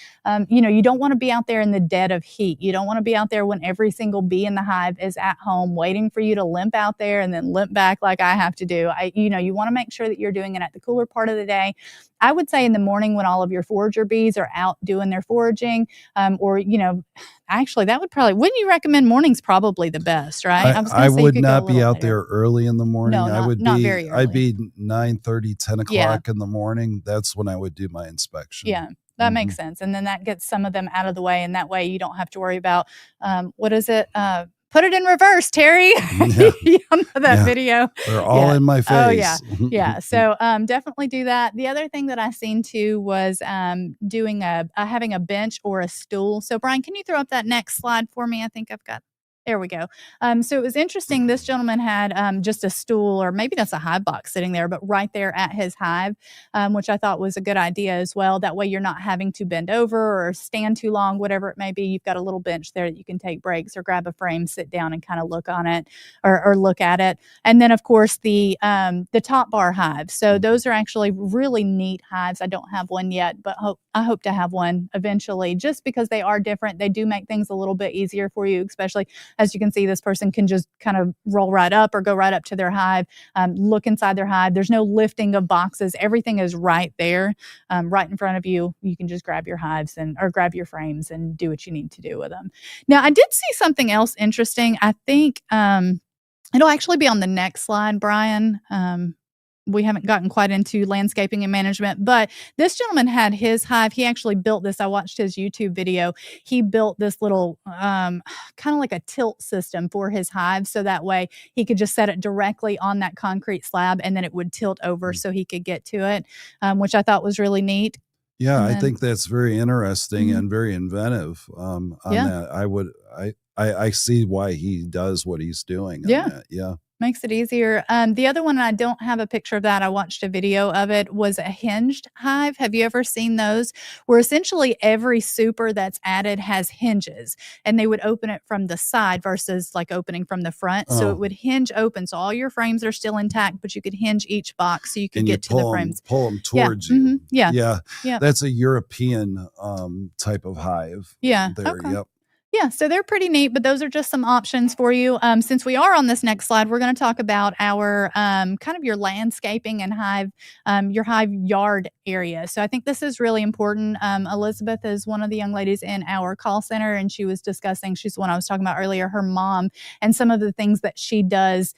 you don't want to be out there in the dead of heat. You don't want to be out there when every single bee in the hive is at home waiting for you to limp out there and then limp back like I have to do. You want to make sure that you're doing it at the cooler part of the day. I would say in the morning when all of your forager bees are out doing their foraging, actually that would wouldn't you recommend morning's probably the best, right? I would not be out there early in the morning. No, not very early. I'd be 9:30, 10 o'clock in the morning. That's when I would do my inspection. Yeah. That makes sense. And then that gets some of them out of the way. And that way you don't have to worry about, put it in reverse, Terry. Yeah. You know that Yeah. video. They're all in my face. Oh yeah. Yeah. So definitely do that. The other thing that I seen too was doing having a bench or a stool. So Brian, can you throw up that next slide for me? I think I've got. There we go. So it was interesting. This gentleman had just a stool, or maybe that's a hive box sitting there, but right there at his hive, which I thought was a good idea as well. That way you're not having to bend over or stand too long, whatever it may be. You've got a little bench there that you can take breaks or grab a frame, sit down and kind of look on it or look at it. And then, of course, the top bar hives. So those are actually really neat hives. I don't have one yet, but I hope to have one eventually, just because they are different. They do make things a little bit easier for you, especially as you can see, this person can just kind of roll right up or go right up to their hive, look inside their hive. There's no lifting of boxes. Everything is right there, right in front of you. You can just grab your hives or grab your frames and do what you need to do with them. Now, I did see something else interesting. I think it'll actually be on the next slide, Brian. We haven't gotten quite into landscaping and management, but this gentleman had his hive. He actually built this. I watched his YouTube video. He built this little kind of like a tilt system for his hive. So that way he could just set it directly on that concrete slab and then it would tilt over so he could get to it, which I thought was really neat. Yeah, I think that's very interesting and very inventive on that. I see why he does what he's doing on that. Yeah. Makes it easier. The other one, I don't have a picture of that. I watched a video of it, was a hinged hive. Have you ever seen those? Where essentially every super that's added has hinges, and they would open it from the side versus like opening from the front. So it would hinge open. So all your frames are still intact, but you could hinge each box so you could get to the frames. Pull them towards you. Mm-hmm. Yeah. Yeah. That's a European type of hive. Yeah. There. Okay. Yep. Yeah, so they're pretty neat, but those are just some options for you. Since we are on this next slide, we're going to talk about our kind of your landscaping and hive, your hive yard area. So I think this is really important. Elizabeth is one of the young ladies in our call center, and she was discussing, she's the one I was talking about earlier, her mom and some of the things that she does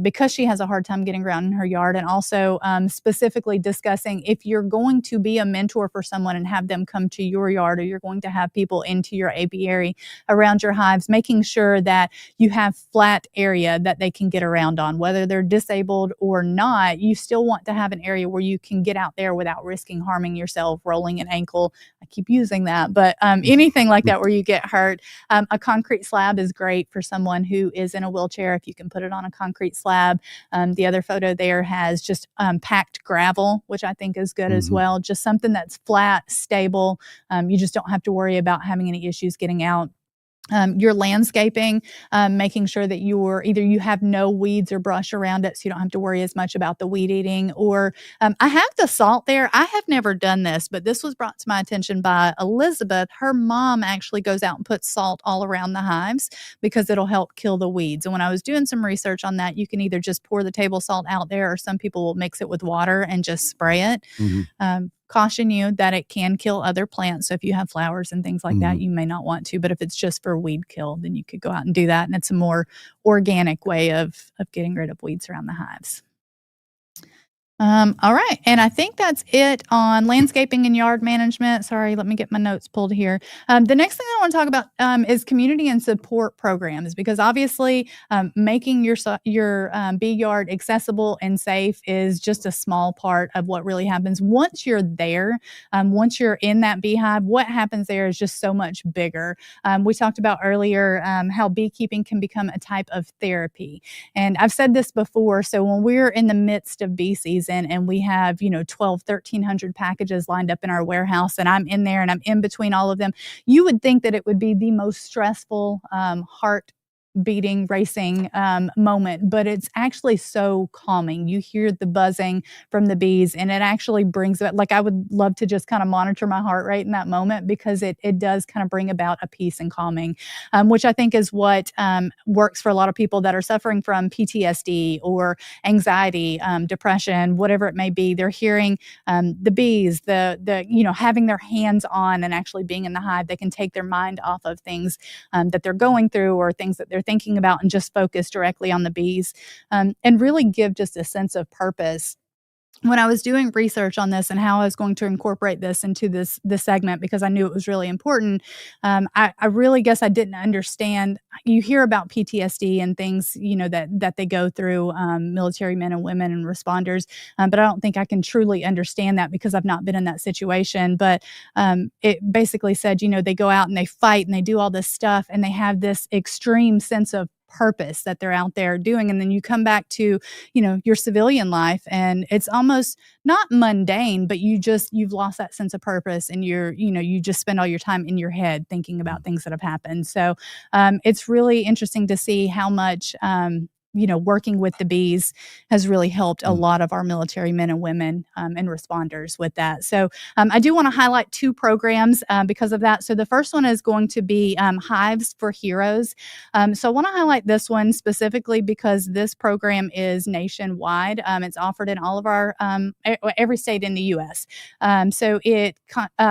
because she has a hard time getting around in her yard, and also specifically discussing if you're going to be a mentor for someone and have them come to your yard, or you're going to have people into your apiary around your hives, making sure that you have flat area that they can get around on, whether they're disabled or not. You still want to have an area where you can get out there without risking harming yourself, rolling an ankle. I keep using that, but anything like that where you get hurt. A concrete slab is great for someone who is in a wheelchair if you can put it on a concrete slab. The other photo there has just packed gravel, which I think is good as well. Just something that's flat, stable. You just don't have to worry about having any issues getting out. Your landscaping, making sure that either you have no weeds or brush around it, so you don't have to worry as much about the weed eating. Or I have the salt there. I have never done this, but this was brought to my attention by Elizabeth. Her mom actually goes out and puts salt all around the hives because it'll help kill the weeds. And when I was doing some research on that, you can either just pour the table salt out there, or some people will mix it with water and just spray it. Caution you that it can kill other plants. So if you have flowers and things like that, you may not want to. But if it's just for weed kill, then you could go out and do that. And it's a more organic way of getting rid of weeds around the hives. All right. And I think that's it on landscaping and yard management. Sorry, let me get my notes pulled here. The next thing I want to talk about is community and support programs, because obviously making your bee yard accessible and safe is just a small part of what really happens. Once you're there, once you're in that beehive, what happens there is just so much bigger. We talked about earlier how beekeeping can become a type of therapy. And I've said this before. So when we're in the midst of bee season, and we have 1,300 packages lined up in our warehouse, and I'm in there and I'm in between all of them, you would think that it would be the most stressful, heart beating, racing moment, but it's actually so calming. You hear the buzzing from the bees, and it actually brings it, like, I would love to just kind of monitor my heart rate in that moment, because it does kind of bring about a peace and calming, which I think is what works for a lot of people that are suffering from PTSD or anxiety, depression, whatever it may be. They're hearing the bees, the having their hands on and actually being in the hive. They can take their mind off of things that they're going through or things that they're thinking about, and just focus directly on the bees, and really give just a sense of purpose when I was doing research on this and how I was going to incorporate this into this segment, because I knew it was really important, I really guess I didn't understand. You hear about PTSD and things, that they go through, military men and women and responders, but I don't think I can truly understand that because I've not been in that situation. But it basically said, they go out and they fight and they do all this stuff and they have this extreme sense of purpose that they're out there doing, and then you come back to your civilian life and it's almost not mundane, but you've lost that sense of purpose, and you just spend all your time in your head thinking about things that have happened. So it's really interesting to see how much working with the bees has really helped a lot of our military men and women and responders with that. So I do want to highlight 2 programs because of that. So the first one is going to be Hives for Heroes. So I want to highlight this one specifically because this program is nationwide. It's offered in all of our every state in the U.S. So it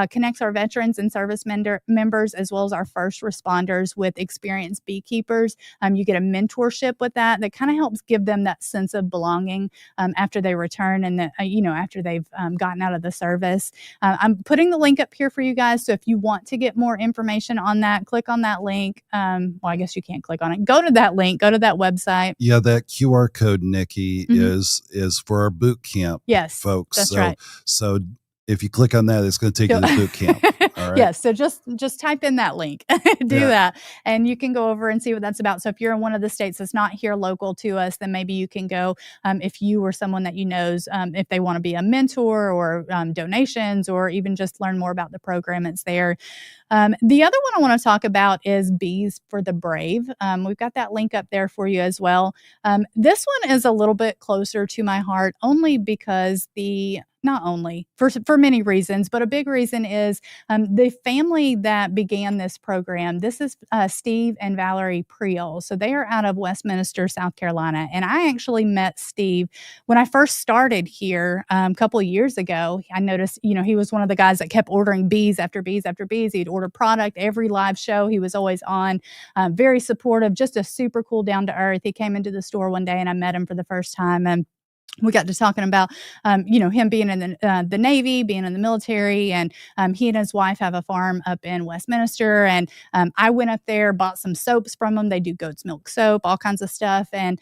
connects our veterans and service members as well as our first responders with experienced beekeepers. You get a mentorship with that kind of helps give them that sense of belonging after they return and after they've gotten out of the service. I'm putting the link up here for you guys. So if you want to get more information on that, click on that link. Well, I guess you can't click on it. Go to that link. Go to that website. Yeah, that QR code, Nikki, is for our boot camp. Yes, folks. That's right. So if you click on that, it's going to take you to boot camp. All right. Yes. So just type in that link, that, and you can go over and see what that's about. So if you're in one of the states that's not here local to us, then maybe you can go if you or someone that knows, if they want to be a mentor or donations or even just learn more about the program, it's there. The other one I want to talk about is Bees for the Brave. We've got that link up there for you as well. This one is a little bit closer to my heart only because not only for many reasons, but a big reason is the family that began this program. This is Steve and Valerie Priel. So they are out of Westminster, South Carolina. And I actually met Steve when I first started here a couple of years ago. I noticed, he was one of the guys that kept ordering bees after bees after bees. He'd order product every live show. He was always on, very supportive, just a super cool, down to earth. He came into the store one day and I met him for the first time. And we got to talking about, him being in the Navy, being in the military, and he and his wife have a farm up in Westminster. And I went up there, bought some soaps from them. They do goat's milk soap, all kinds of stuff. And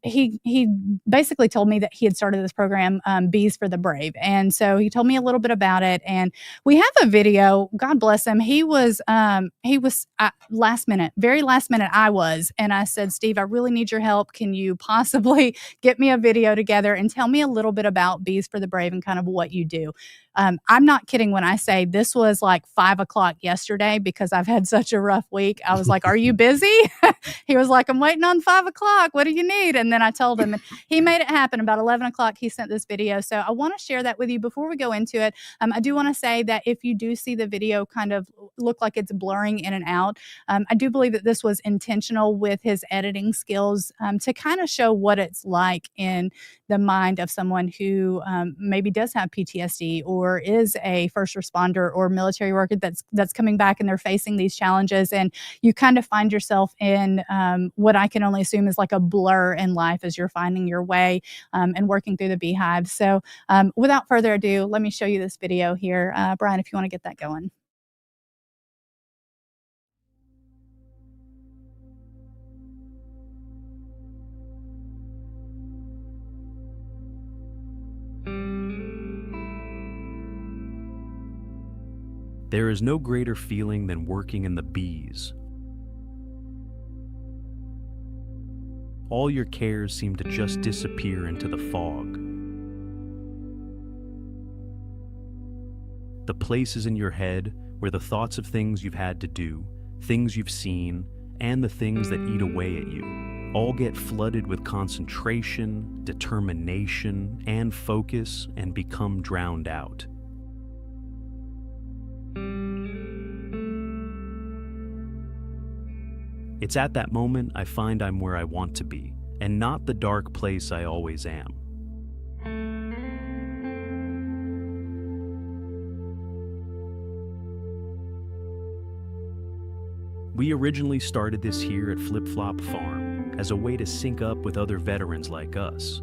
he basically told me that he had started this program, Bees for the Brave. And so he told me a little bit about it. And we have a video. God bless him. He was last minute, very last minute. And I said, Steve, I really need your help. Can you possibly get me a video together and tell me a little bit about Bees for the Brave and kind of what you do? I'm not kidding when I say this was like 5:00 yesterday because I've had such a rough week. I was like, are you busy? He was like, I'm waiting on 5:00. What do you need? And then I told him, and he made it happen. About 11:00, he sent this video. So I want to share that with you before we go into it. I do want to say that if you do see the video kind of look like it's blurring in and out, I do believe that this was intentional with his editing skills to kind of show what it's like in the mind of someone who maybe does have PTSD or is a first responder or military worker that's coming back and they're facing these challenges, and you kind of find yourself in what I can only assume is like a blur in life as you're finding your way and working through the beehive. So without further ado, let me show you this video here. Brian, if you want to get that going. There is no greater feeling than working in the bees. All your cares seem to just disappear into the fog. The places in your head where the thoughts of things you've had to do, things you've seen, and the things that eat away at you all get flooded with concentration, determination, and focus and become drowned out. It's at that moment I find I'm where I want to be, and not the dark place I always am. We originally started this here at Flip Flop Farm as a way to sync up with other veterans like us.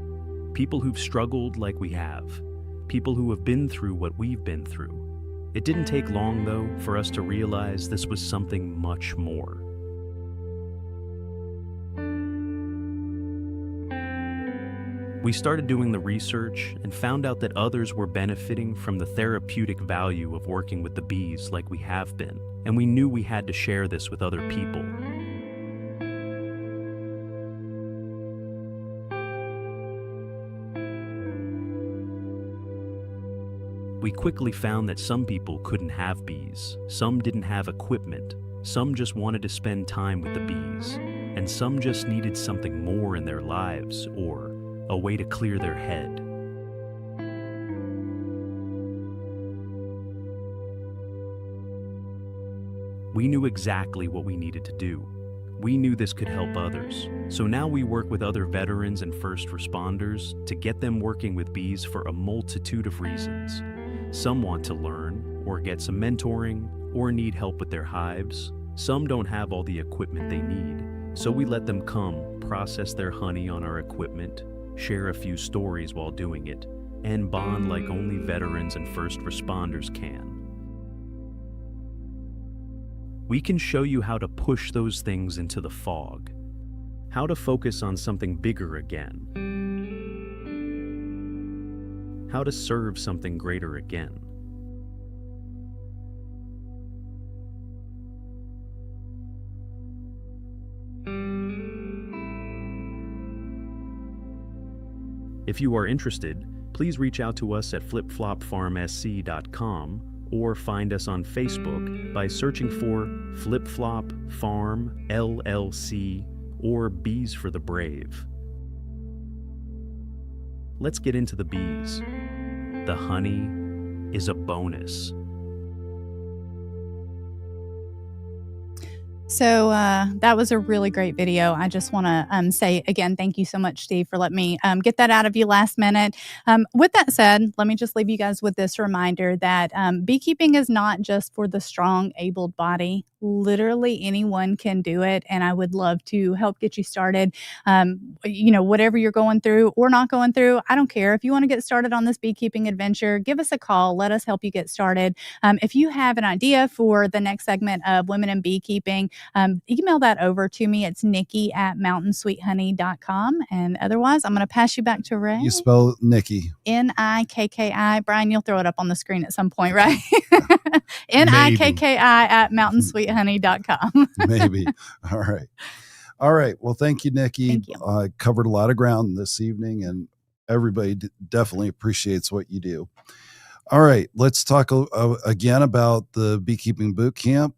People who've struggled like we have. People who have been through what we've been through. It didn't take long, though, for us to realize this was something much more. We started doing the research and found out that others were benefiting from the therapeutic value of working with the bees like we have been, and we knew we had to share this with other people. We quickly found that some people couldn't have bees, some didn't have equipment, some just wanted to spend time with the bees, and some just needed something more in their lives or a way to clear their head. We knew exactly what we needed to do. We knew this could help others, so now we work with other veterans and first responders to get them working with bees for a multitude of reasons. Some want to learn, or get some mentoring, or need help with their hives. Some don't have all the equipment they need, so we let them come, process their honey on our equipment, share a few stories while doing it, and bond like only veterans and first responders can. We can show you how to push those things into the fog, how to focus on something bigger again, how to serve something greater again. If you are interested, please reach out to us at flipflopfarmsc.com or find us on Facebook by searching for Flip Flop Farm LLC or Bees for the Brave. Let's get into the bees. The honey is a bonus. So that was a really great video. I just want to say again, thank you so much, Steve, for letting me get that out of you last minute. With that said, let me just leave you guys with this reminder that beekeeping is not just for the strong, abled body. Literally anyone can do it, and I would love to help get you started. Whatever you're going through or not going through, I don't care. If you want to get started on this beekeeping adventure, give us a call. Let us help you get started. If you have an idea for the next segment of Women in Beekeeping, email that over to me. It's nikki@mountainsweethoney.com. And otherwise, I'm going to pass you back to Ray. You spell Nikki. Nikki. Brian, you'll throw it up on the screen at some point, right? nikki@mountainsweethoney.com. Maybe. All right. All right. Well, thank you, Nikki. Thank you. Covered a lot of ground this evening, and everybody definitely appreciates what you do. All right. Let's talk again about the Beekeeping Boot Camp.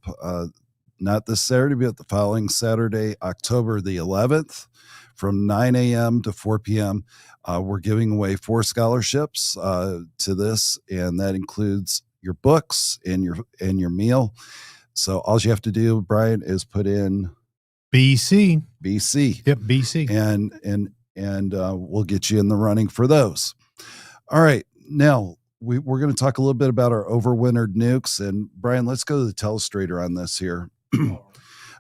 Not this Saturday, but the following Saturday, October the 11th, from 9 a.m. to 4 p.m. We're giving away 4 scholarships to this, and that includes your books and your meal. So all you have to do, Brian, is put in BC. Yep, BC. And we'll get you in the running for those. All right, now we're going to talk a little bit about our overwintered nukes. And Brian, let's go to the telestrator on this here.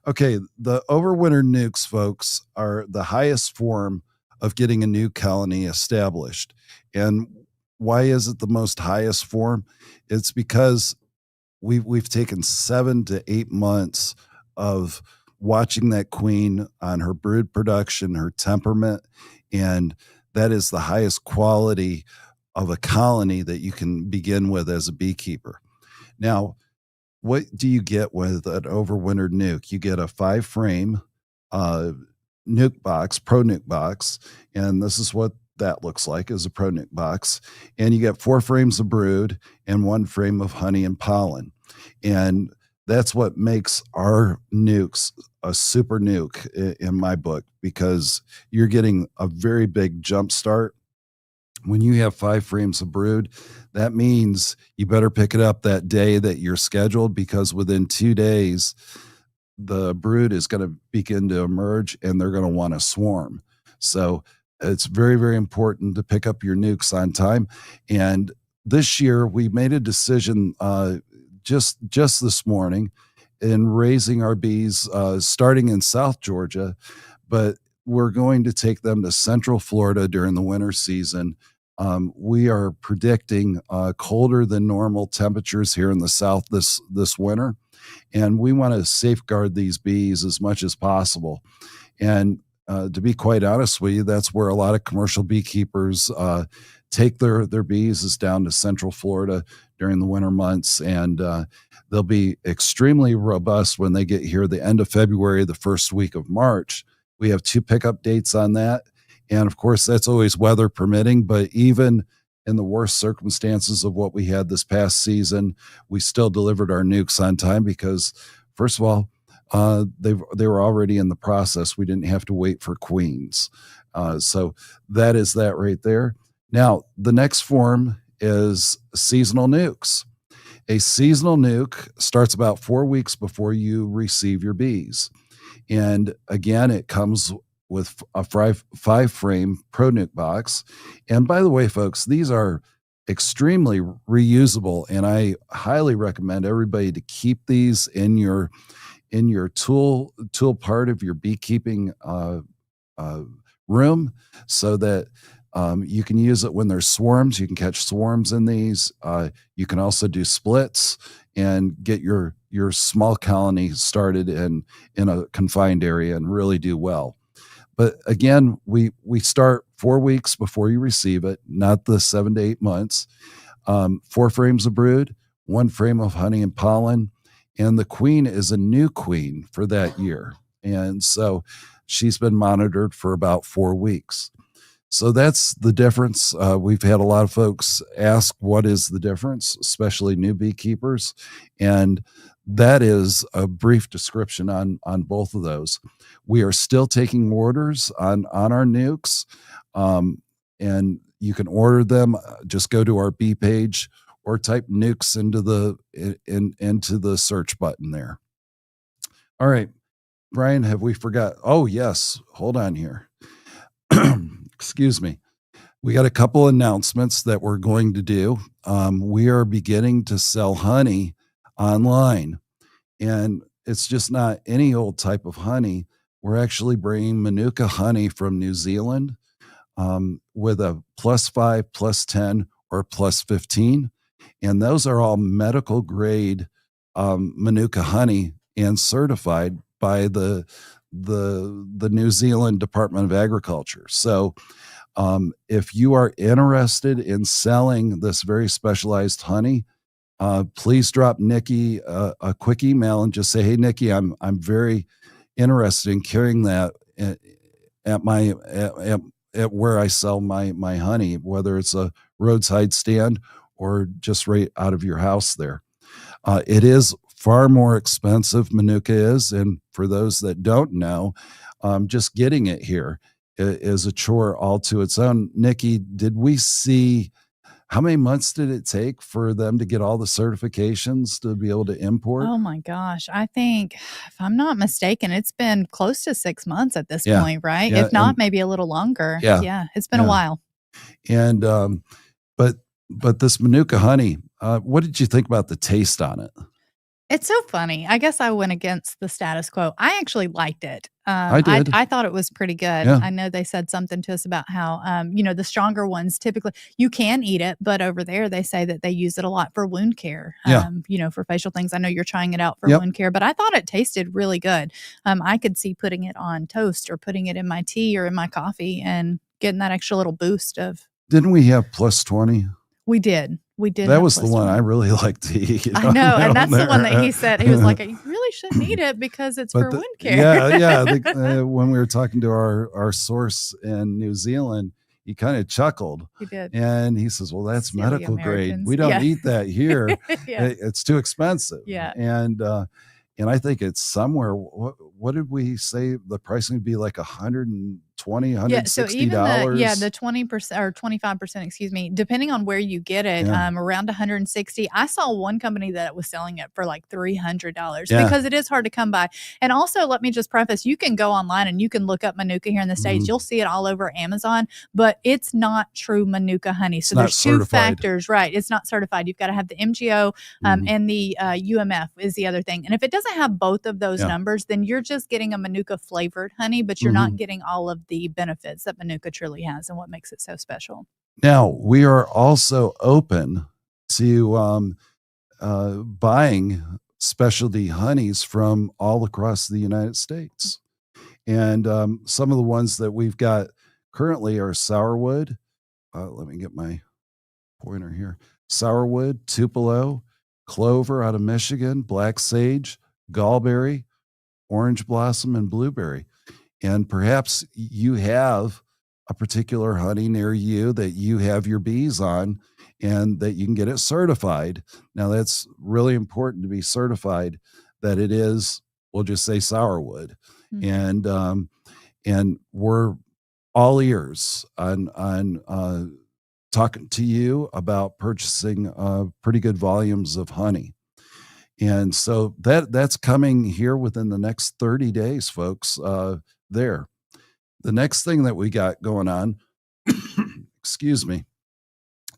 Okay, the overwintered nukes, folks, are the highest form of getting a new colony established. And why is it the most highest form? It's because we've taken 7 to 8 months of watching that queen on her brood production, her temperament, and that is the highest quality of a colony that you can begin with as a beekeeper. Now, what do you get with an overwintered nuke? You get a 5-frame nuke box, pro nuke box, and this is what that looks like as a pro nuke box. And you get 4 frames of brood and 1 frame of honey and pollen. And that's what makes our nukes a super nuke in my book, because you're getting a very big jump start. When you have 5 frames of brood, that means you better pick it up that day that you're scheduled, because within 2 days, the brood is going to begin to emerge and they're going to want to swarm. So it's very, very important to pick up your nukes on time. And this year we made a decision just this morning in raising our bees starting in South Georgia, but we're going to take them to Central Florida during the winter season. We are predicting colder than normal temperatures here in the South this winter, and we want to safeguard these bees as much as possible. And to be quite honest with you, that's where a lot of commercial beekeepers take their bees is down to Central Florida during the winter months, and they'll be extremely robust when they get here the end of February, the first week of March. We have 2 pickup dates on that. And of course, that's always weather permitting, but even in the worst circumstances of what we had this past season, we still delivered our nukes on time because, first of all, they were already in the process. We didn't have to wait for queens. So that is that right there. Now, the next form is seasonal nukes. A seasonal nuke starts about 4 weeks before you receive your bees. And again, it comes with a 5-frame Pro Nuke box. And by the way, folks, these are extremely reusable, and I highly recommend everybody to keep these in your tool part of your beekeeping room, so that you can use it when there's swarms. You can catch swarms in these. You can also do splits and get your small colony started in a confined area and really do well. But again, we start 4 weeks before you receive it, not the 7 to 8 months. 4 frames of brood, 1 frame of honey and pollen, and the queen is a new queen for that year. And so she's been monitored for about 4 weeks. So that's the difference. We've had a lot of folks ask, what is the difference, especially new beekeepers? And that is a brief description on both of those. We are still taking orders on our nukes, and you can order them. Just go to our bee page or type nukes into the search button there. All right, Brian, have we forgot? Oh, yes. Hold on here. Excuse me. We got a couple announcements that we're going to do. We are beginning to sell honey online, and it's just not any old type of honey. We're actually bringing Manuka honey from New Zealand with a +5, +10, or +15. And those are all medical grade Manuka honey and certified by the New Zealand Department of Agriculture. So if you are interested in selling this very specialized honey, please drop Nikki a quick email and just say, "Hey, Nikki, I'm very interested in carrying that at where I sell my honey, whether it's a roadside stand or just right out of your house there." It is far more expensive, Manuka is, and for those that don't know, just getting it here is a chore all to its own. Nikki, did we see, how many months did it take for them to get all the certifications to be able to import? Oh my gosh. I think, if I'm not mistaken, it's been close to 6 months at this point, right? Yeah, If not, maybe a little longer. Yeah. It's been a while. And but this Manuka honey, what did you think about the taste on it? It's so funny. I guess I went against the status quo. I actually liked it. I did. I thought it was pretty good. Yeah. I know they said something to us about how, the stronger ones typically, you can eat it, but over there they say that they use it a lot for wound care, for facial things. I know you're trying it out for wound care, but I thought it tasted really good. I could see putting it on toast or putting it in my tea or in my coffee and getting that extra little boost of. Didn't we have +20? We did. That was the one I really liked to eat. I know, and that's the one that he said, he was like, "You really shouldn't eat it because it's for wound care." Yeah. When we were talking to our source in New Zealand, he kind of chuckled. He did. And he says, "Well, that's Silly medical grade. Americans. We don't eat that here. It's too expensive." Yeah. And I think it's somewhere, what did we say? The pricing would be like $120 $120, Yeah, so $160. even the 20% or 25%, excuse me, depending on where you get it, around 160. I saw one company that was selling it for like $300 because it is hard to come by. And also, let me just preface, you can go online and you can look up Manuka here in the States. You'll see it all over Amazon, but it's not true Manuka honey. So there's two factors, right? It's not certified. You've got to have the MGO and the UMF is the other thing. And if it doesn't have both of those numbers, then you're just getting a Manuka flavored honey, but you're not getting all of the benefits that Manuka truly has and what makes it so special. Now, we are also open to buying specialty honeys from all across the United States. And some of the ones that we've got currently are sourwood. Let me get my pointer here. Sourwood, Tupelo, clover out of Michigan, black sage, gallberry, orange blossom, and blueberry. And perhaps you have a particular honey near you that you have your bees on and that you can get it certified. Now, that's really important to be certified that it is, we'll just say sourwood. And we're all ears on talking to you about purchasing pretty good volumes of honey. And so that's coming here within the next 30 days, folks, there. The next thing that we got going on, excuse me,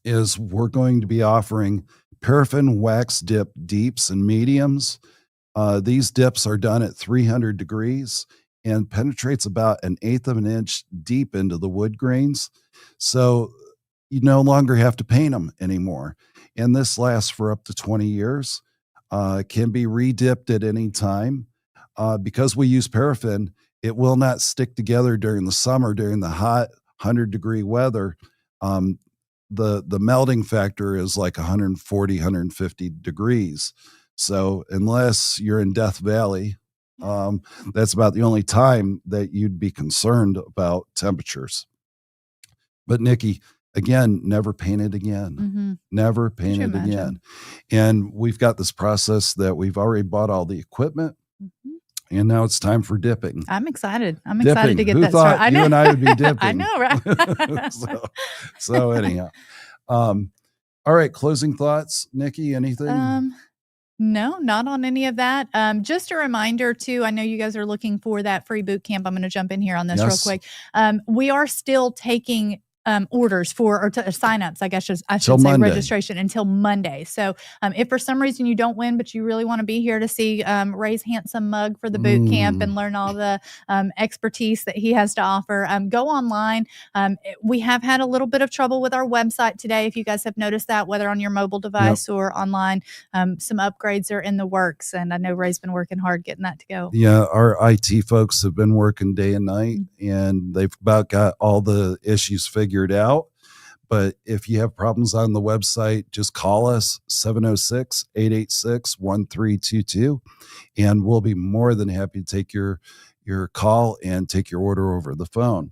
is we're going to be offering paraffin wax dip deeps and mediums. These dips are done at 300 degrees and penetrates about 1/8 of an inch deep into the wood grains. So you no longer have to paint them anymore. And this lasts for up to 20 years. Can be re-dipped at any time. Because we use paraffin, it will not stick together during the summer, during the hot 100-degree weather. The melting factor is like 140, 150 degrees. So unless you're in Death Valley, that's about the only time that you'd be concerned about temperatures. But Nikki, again, never paint it again. Never paint it again. And we've got this process that we've already bought all the equipment. And now it's time for dipping. I'm excited. I'm excited to get that started. I know. You and I would be dipping. I know, right? so anyhow. All right. Closing thoughts, Nikki, anything? No, not on any of that. Just a reminder too, I know you guys are looking for that free boot camp. I'm going to jump in here on this real quick. We are still taking orders for, or signups, I guess I should say, registration until Monday. So if for some reason you don't win, but you really want to be here to see Ray's handsome mug for the boot camp and learn all the expertise that he has to offer, go online. We have had a little bit of trouble with our website today. If you guys have noticed that, whether on your mobile device or online, some upgrades are in the works. And I know Ray's been working hard getting that to go. Yeah, our IT folks have been working day and night, and they've about got all the issues figured out. But if you have problems on the website, just call us 706-886-1322, and we'll be more than happy to take your call and take your order over the phone.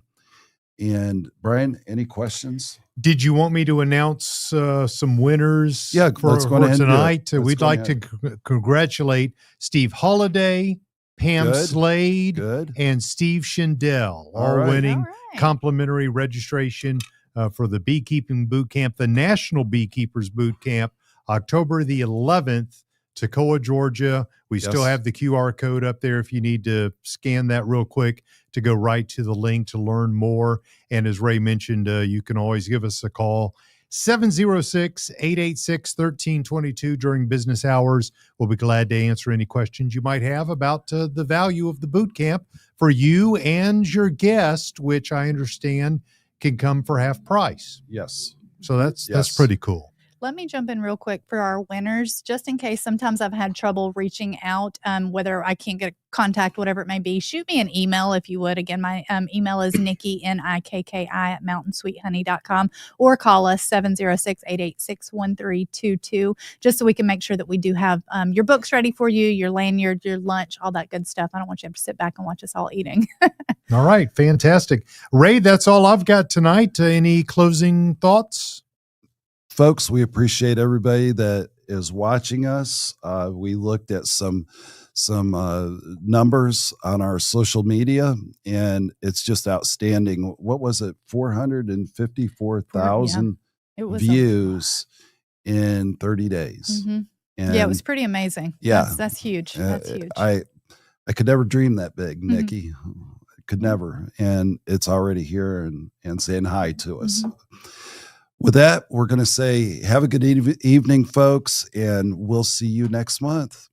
And Brian, any questions? Did you want me to announce some winners for tonight? We'd like to congratulate Steve Holliday, Pam Slade, and Steve Schindel, all winning complimentary registration for the Beekeeping Boot Camp, the National Beekeepers Boot Camp, October the 11th, Toccoa, Georgia. We still have the QR code up there if you need to scan that real quick to go right to the link to learn more. And as Ray mentioned, you can always give us a call, 706-886-1322 during business hours. We'll be glad to answer any questions you might have about the value of the boot camp for you and your guest, which I understand can come for half price. Yes. So that's pretty cool. Let me jump in real quick for our winners, just in case sometimes I've had trouble reaching out, whether I can't get contact, whatever it may be. Shoot me an email if you would. Again, my email is Nikki, Nikki @mountainsweethoney.com, or call us 706-886-1322, just so we can make sure that we do have your books ready for you, your lanyard, your lunch, all that good stuff. I don't want you to have to sit back and watch us all eating. All right. Fantastic. Ray, that's all I've got tonight. Any closing thoughts? Folks, we appreciate everybody that is watching us. We looked at some some numbers on our social media, and it's just outstanding. What was it? 454,000 It was views in 30 days. yeah, And it was pretty amazing. yeah, That's huge. That's huge. I could never dream that big, Mhm. Nikki. Could never. And it's already here and saying hi to us. Mhm. With that, we're going to say have a good evening, folks, and we'll see you next month.